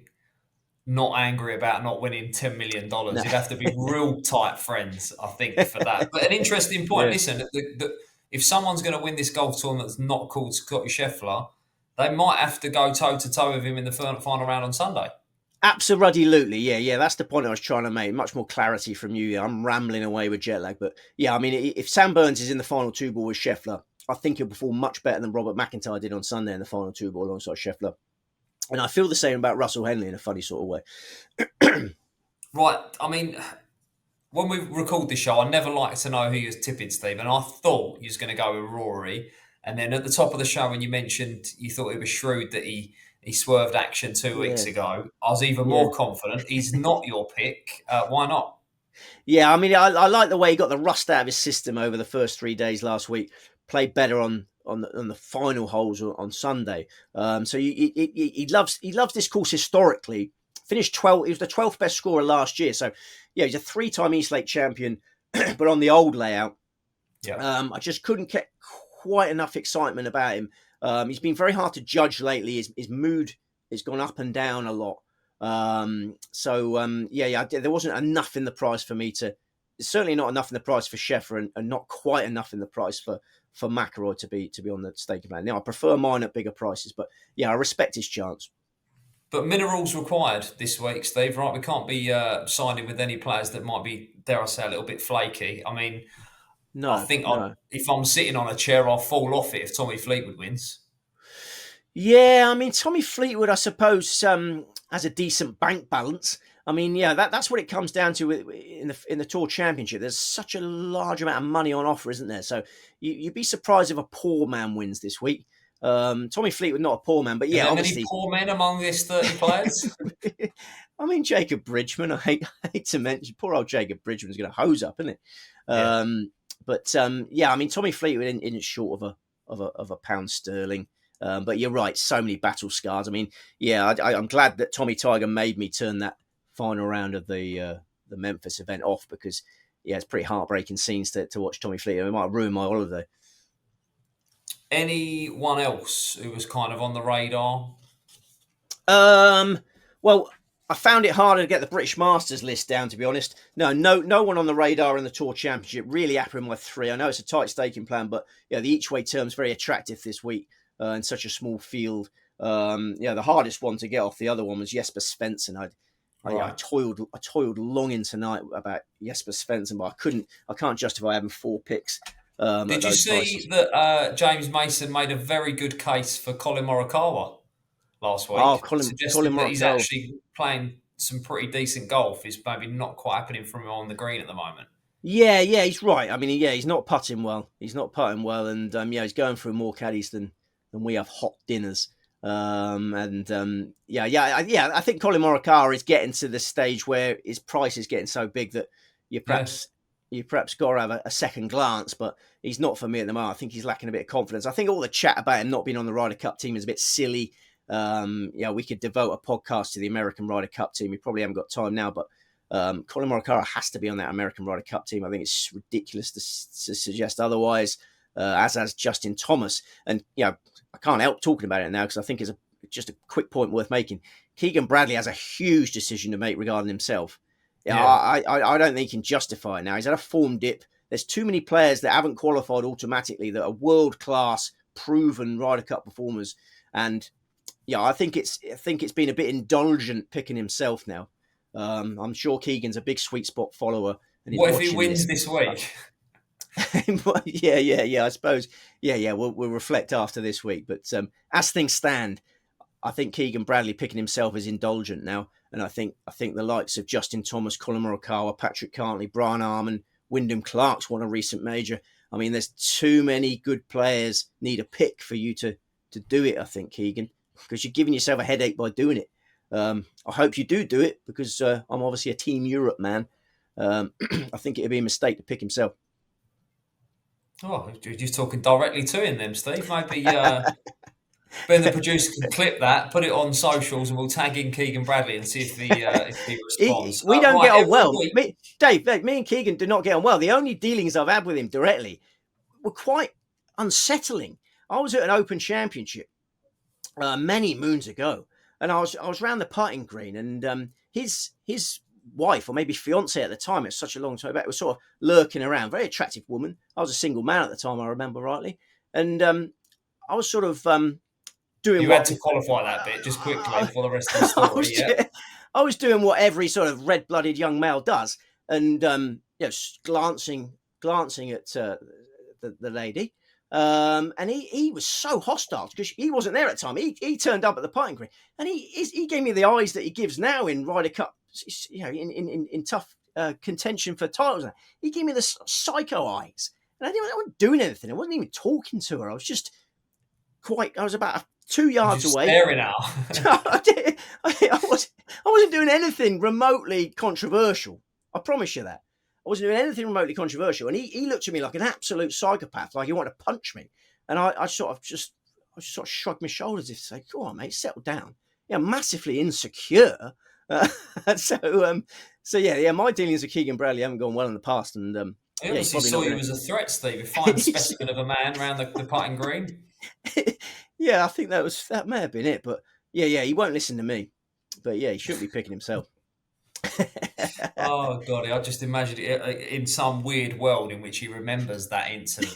not angry about not winning $10 million. No. You'd have to be real tight friends, I think, for that. But an interesting point. Yeah. Listen, if someone's going to win this golf tournament that's not called Scotty Scheffler, they might have to go toe-to-toe with him in the final round on Sunday. Absolutely, yeah. That's the point I was trying to make. Much more clarity from you. I'm rambling away with jet lag. But, yeah, I mean, if Sam Burns is in the final 2-ball with Scheffler, I think he'll perform much better than Robert McIntyre did on Sunday in the final 2-ball alongside Scheffler. And I feel the same about Russell Henley in a funny sort of way. Right. I mean, when we record this show, I never like to know who you're tipping, Steve. And I thought you was going to go with Rory. And then at the top of the show, when you mentioned you thought it was shrewd that he swerved action 2 weeks ago, I was even more confident. He's not your pick. Why not? Yeah, I mean, I like the way he got the rust out of his system over the first 3 days last week. Played better on the final holes on Sunday. So he loves this course historically. Finished 12th. He was the 12th best scorer last year. So yeah, he's a 3-time East Lake champion, but on the old layout. Yeah. I just couldn't get quite enough excitement about him. He's been very hard to judge lately. His mood has gone up and down a lot. There wasn't enough in the price for me to. Certainly not enough in the price for Scheffler, and not quite enough in the price for McIlroy to be on the staking plan. Now, I prefer mine at bigger prices, but yeah, I respect his chance. But minerals required this week, Steve, right? We can't be signing with any players that might be, dare I say, a little bit flaky. I mean, I think if I'm sitting on a chair, I'll fall off it if Tommy Fleetwood wins. Yeah, I mean, Tommy Fleetwood, I suppose, has a decent bank balance. I mean, yeah, that's what it comes down to in the Tour Championship. There's such a large amount of money on offer, isn't there? So you'd be surprised if a poor man wins this week. Tommy Fleetwood, not a poor man, but yeah, obviously. Any poor men among this 30 players? I mean, Jacob Bridgman. I hate to mention, poor old Jacob Bridgman's going to hose up, isn't it? Yeah. I mean, Tommy Fleetwood isn't short of a pound sterling. But you're right, so many battle scars. I mean, yeah, I'm glad that Tommy Tiger made me turn that final round of the Memphis event off, because yeah, it's pretty heartbreaking scenes to watch Tommy Fleetwood. It might ruin my holiday. Anyone else who was kind of on the radar? Well, I found it harder to get the British Masters list down, to be honest. No one on the radar in the Tour Championship. Really happy with my 3. I know it's a tight staking plan, but yeah, the each way term's very attractive this week in such a small field. The hardest one to get off the other one was Jesper Svensson. I toiled long in tonight about Jesper Svensson, but I can't justify having 4 picks. Did you see that James Mason made a very good case for Colin Morikawa last week? Colin that he's actually playing some pretty decent golf. It's maybe not quite happening from him on the green at the moment. Yeah, he's right. I mean, he's not putting well. He's and he's going through more caddies than we have hot dinners. I think Colin Morikawa is getting to the stage where his price is getting so big that you perhaps got to have a second glance, but he's not for me at the moment. I think he's lacking a bit of confidence. I think all the chat about him not being on the Ryder Cup team is a bit silly. We could devote a podcast to the American Ryder Cup team. We probably haven't got time now, but Colin Morikawa has to be on that American Ryder Cup team. I think it's ridiculous to suggest otherwise, as has Justin Thomas. And, I can't help talking about it now because I think it's just a quick point worth making. Keegan Bradley has a huge decision to make regarding himself. I don't think he can justify it now. He's had a form dip. There's too many players that haven't qualified automatically that are world-class, proven Ryder Cup performers. And, I think it's been a bit indulgent picking himself now. I'm sure Keegan's a big sweet spot follower. And what if he wins this week? Yeah. I suppose. Yeah. We'll reflect after this week. But as things stand, I think Keegan Bradley picking himself is indulgent now, and I think the likes of Justin Thomas, Colin Morikawa, Patrick Cantley, Brian Harman, Wyndham Clark's won a recent major. I mean, there's too many good players need a pick for you to do it. I think, Keegan, because you're giving yourself a headache by doing it. I hope you do it because I'm obviously a Team Europe man. I think it'd be a mistake to pick himself. Oh, you're just talking directly to him, then, Steve. Maybe Ben, the producer, can clip that, put it on socials, and we'll tag in Keegan Bradley and see if he responds. We don't get on well. Dave, me and Keegan do not get on well. The only dealings I've had with him directly were quite unsettling. I was at an Open Championship many moons ago, and I was around the putting green, and his wife, or maybe fiance at the time, it's such a long time back, was sort of lurking around. Very attractive woman. I was a single man at the time, I remember rightly, and I was sort of doing. You had to qualify that bit just quickly for the rest of the story. I was doing what every sort of red-blooded young male does, and glancing at the lady. And he was so hostile because he wasn't there at the time. He turned up at the putting green, and he gave me the eyes that he gives now in Ryder Cup, in tough contention for titles. He gave me the psycho eyes, and I wasn't doing anything. I wasn't even talking to her. I was just I was about 2 yards away. Staring at her. I wasn't doing anything remotely controversial. I promise you that. I wasn't doing anything remotely controversial. And he looked at me like an absolute psychopath, like he wanted to punch me. And I sort of shrugged my shoulders as if to say, "Go on, mate, settle down." Massively insecure. So my dealings with Keegan Bradley haven't gone well in the past. And he obviously saw you as a threat, Steve. A fine specimen of a man around the putting green. Yeah, I think that may have been it. But he won't listen to me. But he shouldn't be picking himself. Oh God! I just imagined it in some weird world in which he remembers that incident.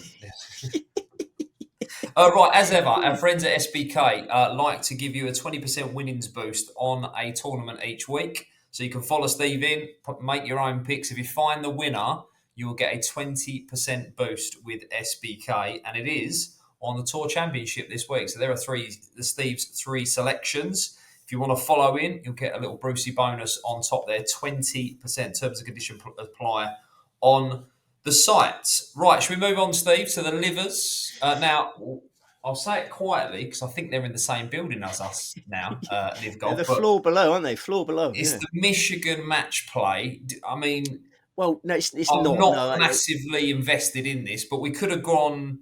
Right, as ever, our friends at SBK like to give you a 20% winnings boost on a tournament each week. So you can follow Steve in, make your own picks. If you find the winner, you will get a 20% boost with SBK, and it is on the Tour Championship this week. So there are Steve's three selections. If you want to follow in, you'll get a little Brucey bonus on top there. 20% terms and conditions apply on the site. Right, should we move on, Steve, to the livers? Now, I'll say it quietly because I think they're in the same building as us now, Liv Golf. They're the floor below, aren't they? Floor below. It's the Michigan match play. I mean, well, no, it's I'm not. not massively invested in this, but we could have gone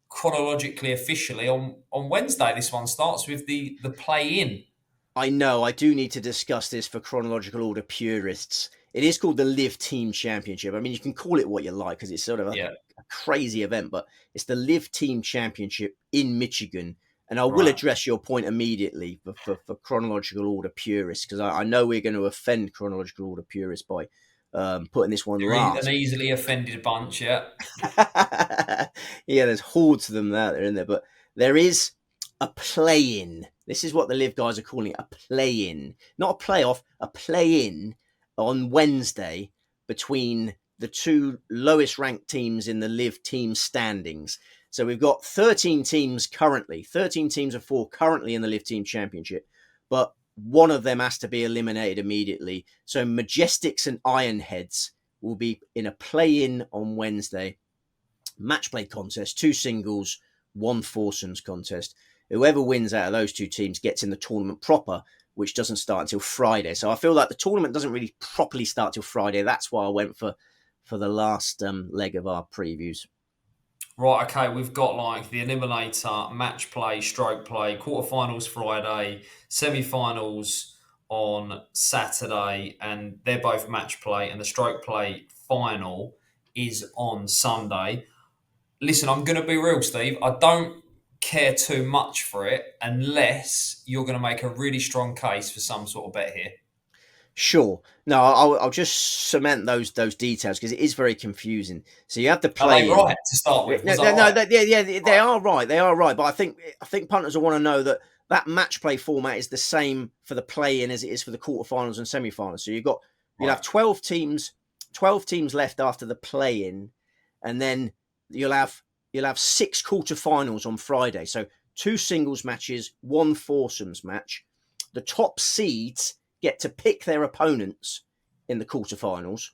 chronologically officially on Wednesday. This one starts with the play-in. I know. I do need to discuss this for chronological order purists. It is called the LIV Team Championship. I mean, you can call it what you like because it's sort of a crazy event, but it's the LIV Team Championship in Michigan. And I will address your point immediately for chronological order purists because I know we're going to offend chronological order purists by putting this one last. An easily offended bunch, yeah. Yeah, there's hordes of them out there, isn't there? But there is a play-in. This is what the LIV guys are calling it, a play-in. Not a playoff, a play-in on Wednesday between the two lowest ranked teams in the LIV team standings. So we've got 13 teams currently, 13 teams of 4 currently in the LIV Team Championship, but one of them has to be eliminated immediately. So Majestics and Ironheads will be in a play-in on Wednesday. Match play contest, 2 singles, 1 foursomes contest. Whoever wins out of those 2 teams gets in the tournament proper, which doesn't start until Friday. So I feel like the tournament doesn't really properly start till Friday. That's why I went for the last leg of our previews. Right, okay, we've got like the eliminator, match play, stroke play, quarterfinals Friday, semi-finals on Saturday, and they're both match play, and the stroke play final is on Sunday. Listen, I'm going to be real, Steve. I don't care too much for it unless you're going to make a really strong case for some sort of bet here. Sure. No, I'll just cement those details because it is very confusing. So you have the Are they play in. right to start with? No, Was that no, no. right? They are right. They are right. But I think punters will want to know that that match play format is the same for the play in as it is for the quarterfinals and semi-finals. So you'll have Right. 12 teams left after the play in, and then you'll have 6 quarterfinals on Friday. So 2 singles matches, 1 foursomes match. The top seeds get to pick their opponents in the quarterfinals.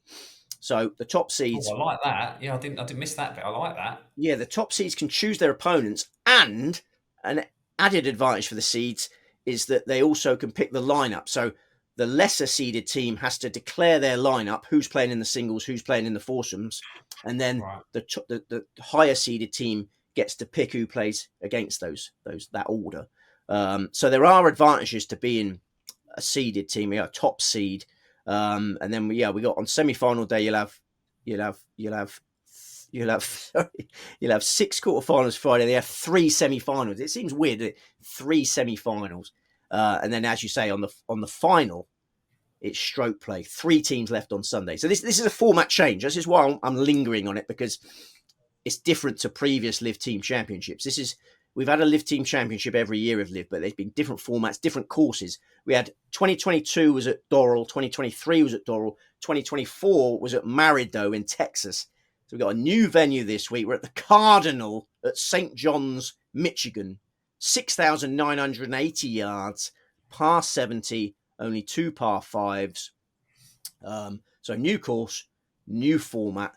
So the top Oh, seeds, I like that. Yeah, I didn't miss that bit. I like that. yeah, the top seeds can choose their opponents, and an added advantage for the seeds is that they also can pick the lineup. So the lesser seeded team has to declare their lineup, who's playing in the singles, who's playing in the foursomes, and then Right. the higher seeded team gets to pick who plays against that order. So there are advantages to being a seeded team, a top seed, and then we got on semi-final day you'll have sorry, you'll have 6 quarterfinals Friday. They have 3 semi-finals. It seems weird, 3 semi-finals, and then as you say on the final, it's stroke play. 3 teams left on Sunday. So this is a format change. This is why I'm lingering on it, because it's different to previous LIV Team Championships. We've had a LIV Team Championship every year of LIV, but there's been different formats, different courses. We had 2022 was at Doral, 2023 was at Doral, 2024 was at Maridoe in Texas. So we've got a new venue this week. We're at the Cardinal at St. John's, Michigan. 6,980 yards, par 70, only 2 par 5s. So new course, new format.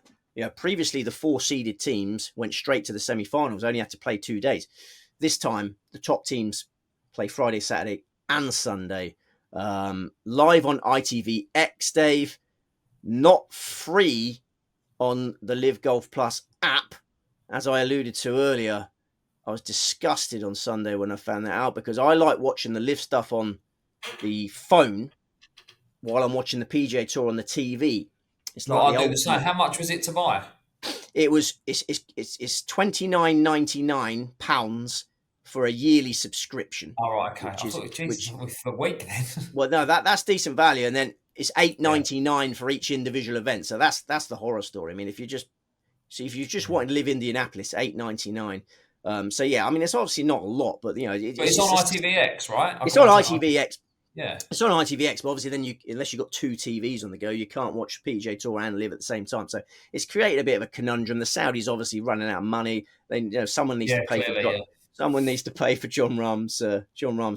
Previously the 4 seeded teams went straight to the semi-finals, only had to play 2 days. This time, the top teams play Friday, Saturday, and Sunday. Live on ITVX, Dave. Not free on the Live Golf Plus app. As I alluded to earlier, I was disgusted on Sunday when I found that out, because I like watching the Live stuff on the phone while I'm watching the PGA Tour on the TV. It's No, like the I do the same. ultimate. How much was it to buy? It's £29.99 for a yearly subscription, All right, okay. which I is thought, Jesus, which. for the week then. Well, no, that's decent value, and then it's Yeah. $8.99 for each individual event. So that's the horror story. I mean, if you just wanted to live Indianapolis, $8.99. So yeah, I mean, it's obviously not a lot, but But it's on ITVX, right? I it's can on watch it on ITVX. Yeah. It's on ITVX, but obviously then unless you've got 2 TVs on the go, you can't watch PGA Tour and Live at the same time. So it's created a bit of a conundrum. The Saudis obviously running out of money. Then someone needs Yeah, to pay clearly, yeah. for John Rahm's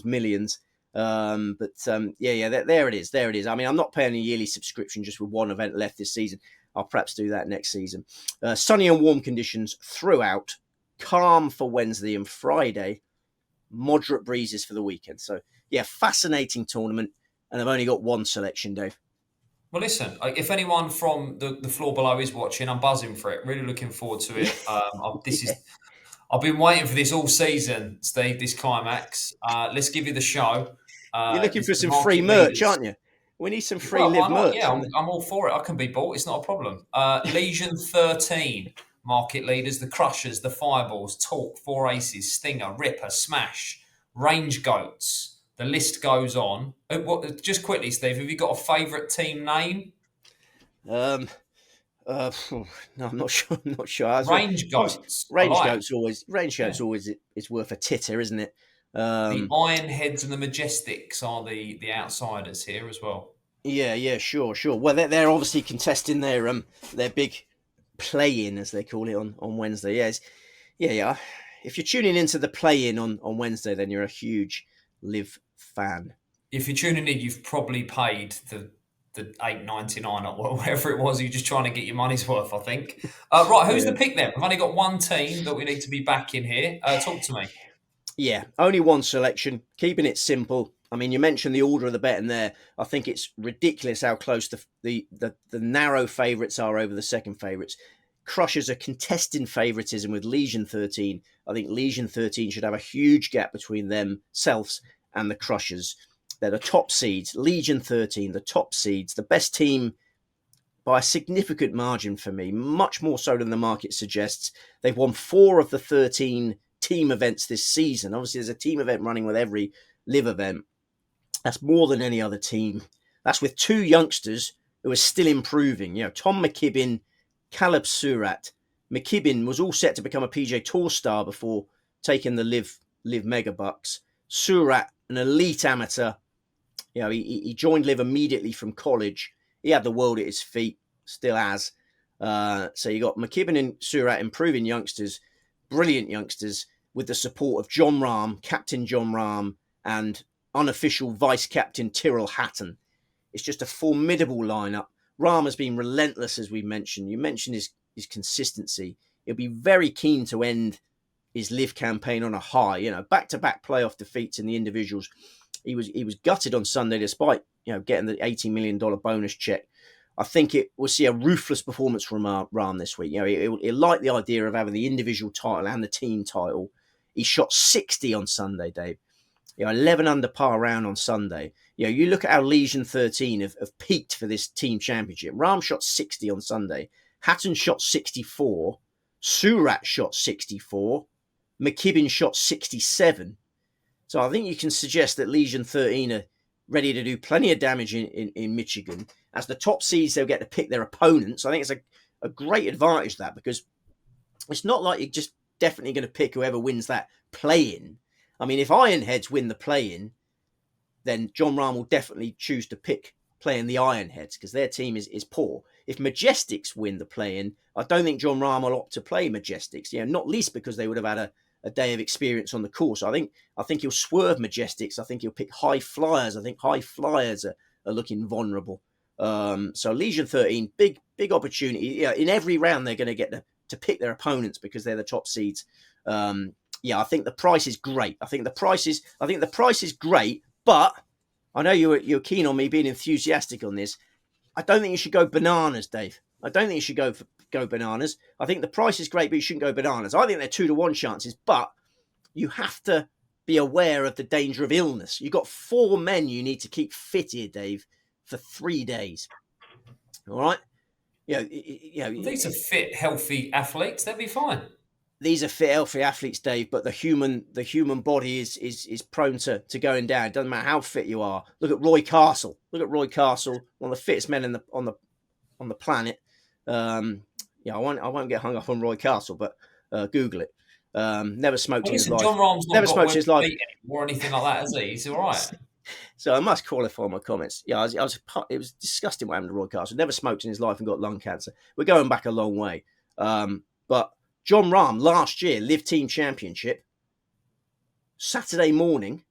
millions. There it is. There it is. I mean, I'm not paying a yearly subscription just with one event left this season. I'll perhaps do that next season. Sunny and warm conditions throughout. Calm for Wednesday and Friday. Moderate breezes for the weekend. So yeah, fascinating tournament, and I've only got one selection, Dave. Well, listen, if anyone from the floor below is watching, I'm buzzing for it. Really looking forward to it. Yeah. I've been waiting for this all season, Steve, this climax. Let's give you the show. You're looking for The some free market merch, leaders. aren't you? We need some free Well, why Live not? merch Yeah, from I'm all for it. I can be bought. It's not a problem. Legion 13, market leaders, the Crushers, the Fireballs, Talk, Four Aces, Stinger, Ripper, Smash, Range Goats. The list goes on. Just quickly, Steve, have you got a favourite team name? um no, I'm not sure. I'm not sure. Range Obviously, Goats. I like. range Yeah. goats always is worth a titter, isn't it? The Ironheads and the Majestics are the outsiders here as well. Yeah, sure. Well, they're obviously contesting their big play-in, as they call it, on Wednesday. Yes, yeah. If you're tuning into the play-in on Wednesday, then you're a huge Live fan. If you're tuning in, you've probably paid the $8.99 or whatever it was. You're just trying to get your money's worth, I think. Right, who's Yeah. the pick then? We've only got one team that we need to be back in here. Talk to me. Yeah, only one selection, keeping it simple. I mean, you mentioned the order of the betting there. I think it's ridiculous how close the narrow favourites are over the second favourites. Crushers are contesting favouritism with Legion 13. I think Legion 13 should have a huge gap between themselves and the Crushers. They're the top seeds. Legion 13, the top seeds, the best team by a significant margin for me, much more so than the market suggests. They've won 4 of the 13 team events this season. Obviously, there's a team event running with every live event. That's more than any other team. That's with 2 youngsters who are still improving. Tom McKibbin, Caleb Surratt. McKibbin was all set to become a PGA Tour star before taking the live mega bucks. Surratt, an elite amateur. He joined live immediately from college. He had the world at his feet, still has. So you got McKibbin and Surratt improving youngsters, brilliant youngsters, with the support of John Rahm, Captain John Rahm, and unofficial vice captain Tyrrell Hatton. It's just a formidable lineup. Rahm has been relentless, as we mentioned. You mentioned his consistency. He'll be very keen to end his live campaign on a high. Back-to-back playoff defeats in the individuals. He was gutted on Sunday, despite getting the $80 million bonus check. I think we'll see a ruthless performance from Rahm this week. He liked the idea of having the individual title and the team title. He shot 60 on Sunday, Dave. 11 under par round on Sunday. You look at how Legion 13 have peaked for this team championship. Rahm shot 60 on Sunday. Hatton shot 64. Surratt shot 64. McKibbin shot 67. So I think you can suggest that Legion 13 are ready to do plenty of damage in Michigan. As the top seeds, they'll get to pick their opponents. I think it's a great advantage, that, because it's not like you're just definitely going to pick whoever wins that play-in. I mean, if Ironheads win the play-in, then John Rahm will definitely choose to pick playing the Ironheads because their team is poor. If Majestics win the play-in, I don't think John Rahm will opt to play Majestics, not least because they would have had a day of experience on the course. I think he'll swerve Majestics. I think he'll pick high flyers. I think high flyers are looking vulnerable. So Legion 13, big opportunity. In every round they're going to get to pick their opponents because they're the top seeds. I think the price is great. I think the price is great, but I know you're keen on me being enthusiastic on this. I don't think you should go bananas, Dave. I don't think you should go bananas. I think the price is great, but you shouldn't go bananas. I think they're 2-1 chances, but you have to be aware of the danger of illness. You've got 4 men you need to keep fit here, Dave, for 3 days. All right? These are fit, healthy athletes. They'll be fine. These are fit, healthy athletes, Dave, but the human body is prone to going down. It doesn't matter how fit you are. Look at Roy Castle. One of the fittest men on the planet. I won't get hung up on Roy Castle, but Google it. Never smoked in his life. John Rahm's never smoked in his life or anything like that, has he? He's all right. So I must qualify my comments. It was disgusting what happened to Roy Castle. Never smoked in his life and got lung cancer. We're going back a long way. But John Rahm last year, LIV Team Championship, Saturday morning,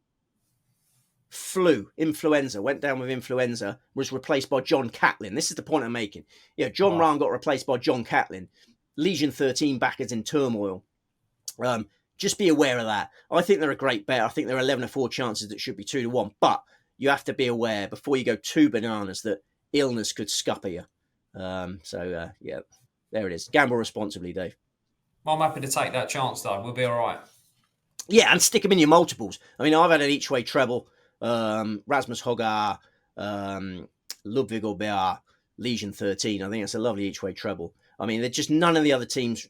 went down with influenza, was replaced by John Catlin. This is the point I'm making. John Rahm got replaced by John Catlin. Legion 13 backers in turmoil. Just be aware of that. I think they're a great bet. I think there are 11-4 chances that should be 2-1. But you have to be aware before you go too bananas that illness could scupper you. There it is. Gamble responsibly, Dave. I'm happy to take that chance, though. We'll be all right. Yeah, and stick them in your multiples. I mean, I've had an each-way treble. Rasmus Hogar, Ludwig Aubert, Legion 13. I think it's a lovely each-way treble. I mean, they're just none of the other teams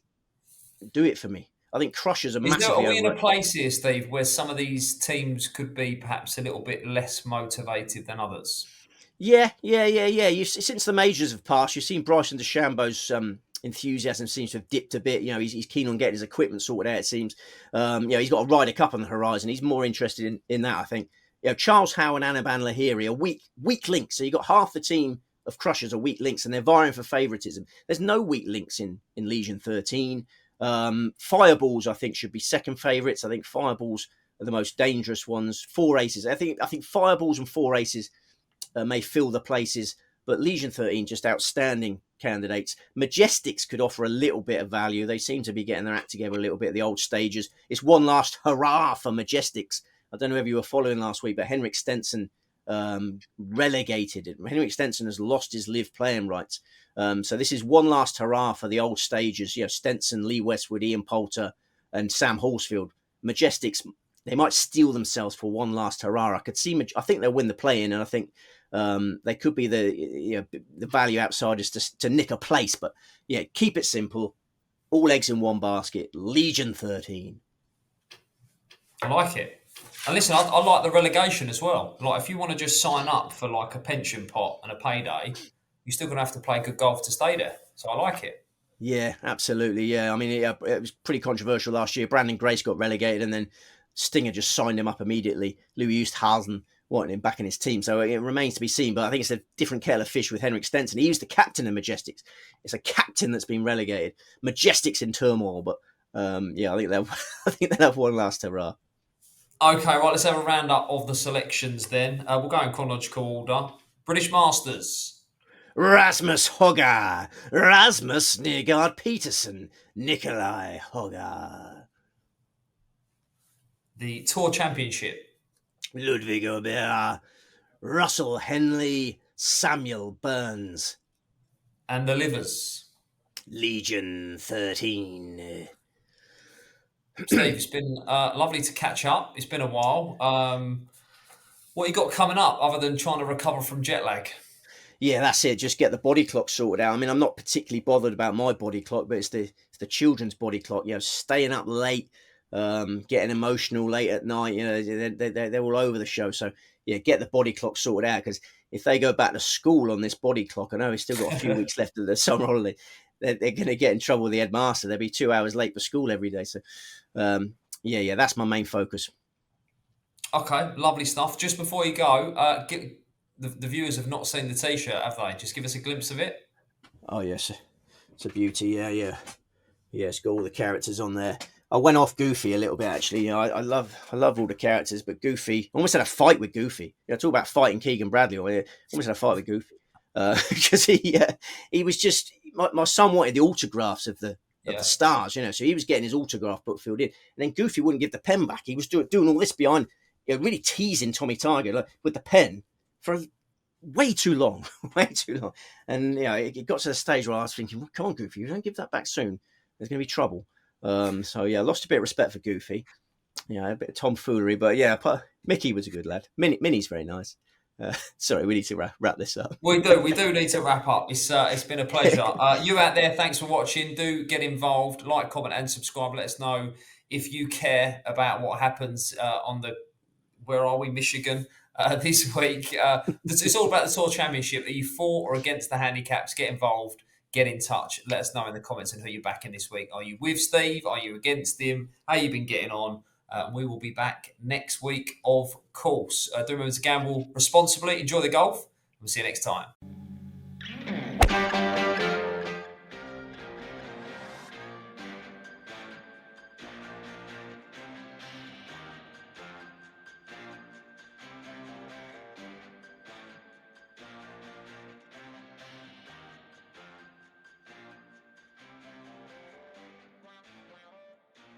do it for me. I think Crushers are massively Are we in a place here, Steve, where some of these teams could be perhaps a little bit less motivated than others? Yeah. Since the majors have passed, you've seen Bryson DeChambeau's enthusiasm seems to have dipped a bit. He's keen on getting his equipment sorted out, it seems. He's got a Ryder Cup on the horizon. He's more interested in that, I think. Charles Howe and Anaban Lahiri are weak links. So you've got half the team of Crushers are weak links, and they're vying for favouritism. There's no weak links in Legion 13. Fireballs, I think, should be second favourites. I think Fireballs are the most dangerous ones. 4 aces. I think Fireballs and 4 aces may fill the places, but Legion 13 just outstanding candidates. Majestics could offer a little bit of value. They seem to be getting their act together a little bit at the old stages. It's one last hurrah for Majestics. I don't know if you were following last week, but Henrik Stenson relegated. Henrik Stenson has lost his live playing rights. So this is one last hurrah for the old stagers. Stenson, Lee Westwood, Ian Poulter, and Sam Horsfield. Majestics, they might steel themselves for one last hurrah. I think they'll win the play-in, and I think they could be the value outsiders to nick a place. But yeah, keep it simple. All eggs in one basket. Legion 13. I like it. And listen, I like the relegation as well. Like, if you want to just sign up for like a pension pot and a payday, you're still going to have to play good golf to stay there. So I like it. Yeah, absolutely. Yeah, I mean, it was pretty controversial last year. Brandon Grace got relegated, and then Stinger just signed him up immediately. Louis Oosthuizen wanted him back in his team. So it remains to be seen. But I think it's a different kettle of fish with Henrik Stenson. He was the captain of Majestics. It's a captain that's been relegated. Majestics in turmoil, but yeah, I think they'll have one last hurrah. Okay, right, let's have a roundup of the selections then. We'll go in chronological order. British Masters. Rasmus Højgaard, Rasmus Nygaard Peterson, Nikolai Højgaard. The Tour Championship. Ludwig Aubert, Russell Henley, Samuel Burns. And the Livers. Legion 13. Steve, it's been lovely to catch up. It's been a while. What you got coming up other than trying to recover from jet lag? Yeah, that's it. Just get the body clock sorted out. I mean, I'm not particularly bothered about my body clock, but it's the children's body clock. Staying up late, getting emotional late at night. They're all over the show. So yeah, get the body clock sorted out, because if they go back to school on this body clock, I know we've still got a few weeks left of the summer holiday. They're going to get in trouble with the headmaster. They'll be 2 hours late for school every day. So yeah, that's my main focus. Okay, lovely stuff. Just before you go, the viewers have not seen the T-shirt, have they? Just give us a glimpse of it. Oh yes, it's a beauty. Yeah. It's got all the characters on there. I went off Goofy a little bit, actually. I love all the characters, but Goofy, I almost had a fight with Goofy. Talk about fighting Keegan Bradley. I almost had a fight with Goofy because he was just my son wanted the autographs of the stars, so he was getting his autograph book filled in, and then Goofy wouldn't give the pen back. He was doing all this behind, really teasing Tommy Tiger with the pen for way too long, and it got to the stage where I was thinking, well, come on, Goofy, you don't give that back soon, there's going to be trouble. So yeah, I lost a bit of respect for Goofy. A bit of tomfoolery, but yeah, Mickey was a good lad. Minnie's very nice. Sorry, we need to wrap this up. We do need to wrap up. It's been a pleasure. You out there, thanks for watching. Do get involved, like, comment, and subscribe. Let us know if you care about what happens on the Where Are We Michigan this week. It's all about the Tour Championship. Are you for or against the handicaps? Get involved. Get in touch. Let us know in the comments and who you're backing this week. Are you with Steve? Are you against him? How you been getting on? We will be back next week, of course. Do remember to gamble responsibly. Enjoy the golf. We'll see you next time.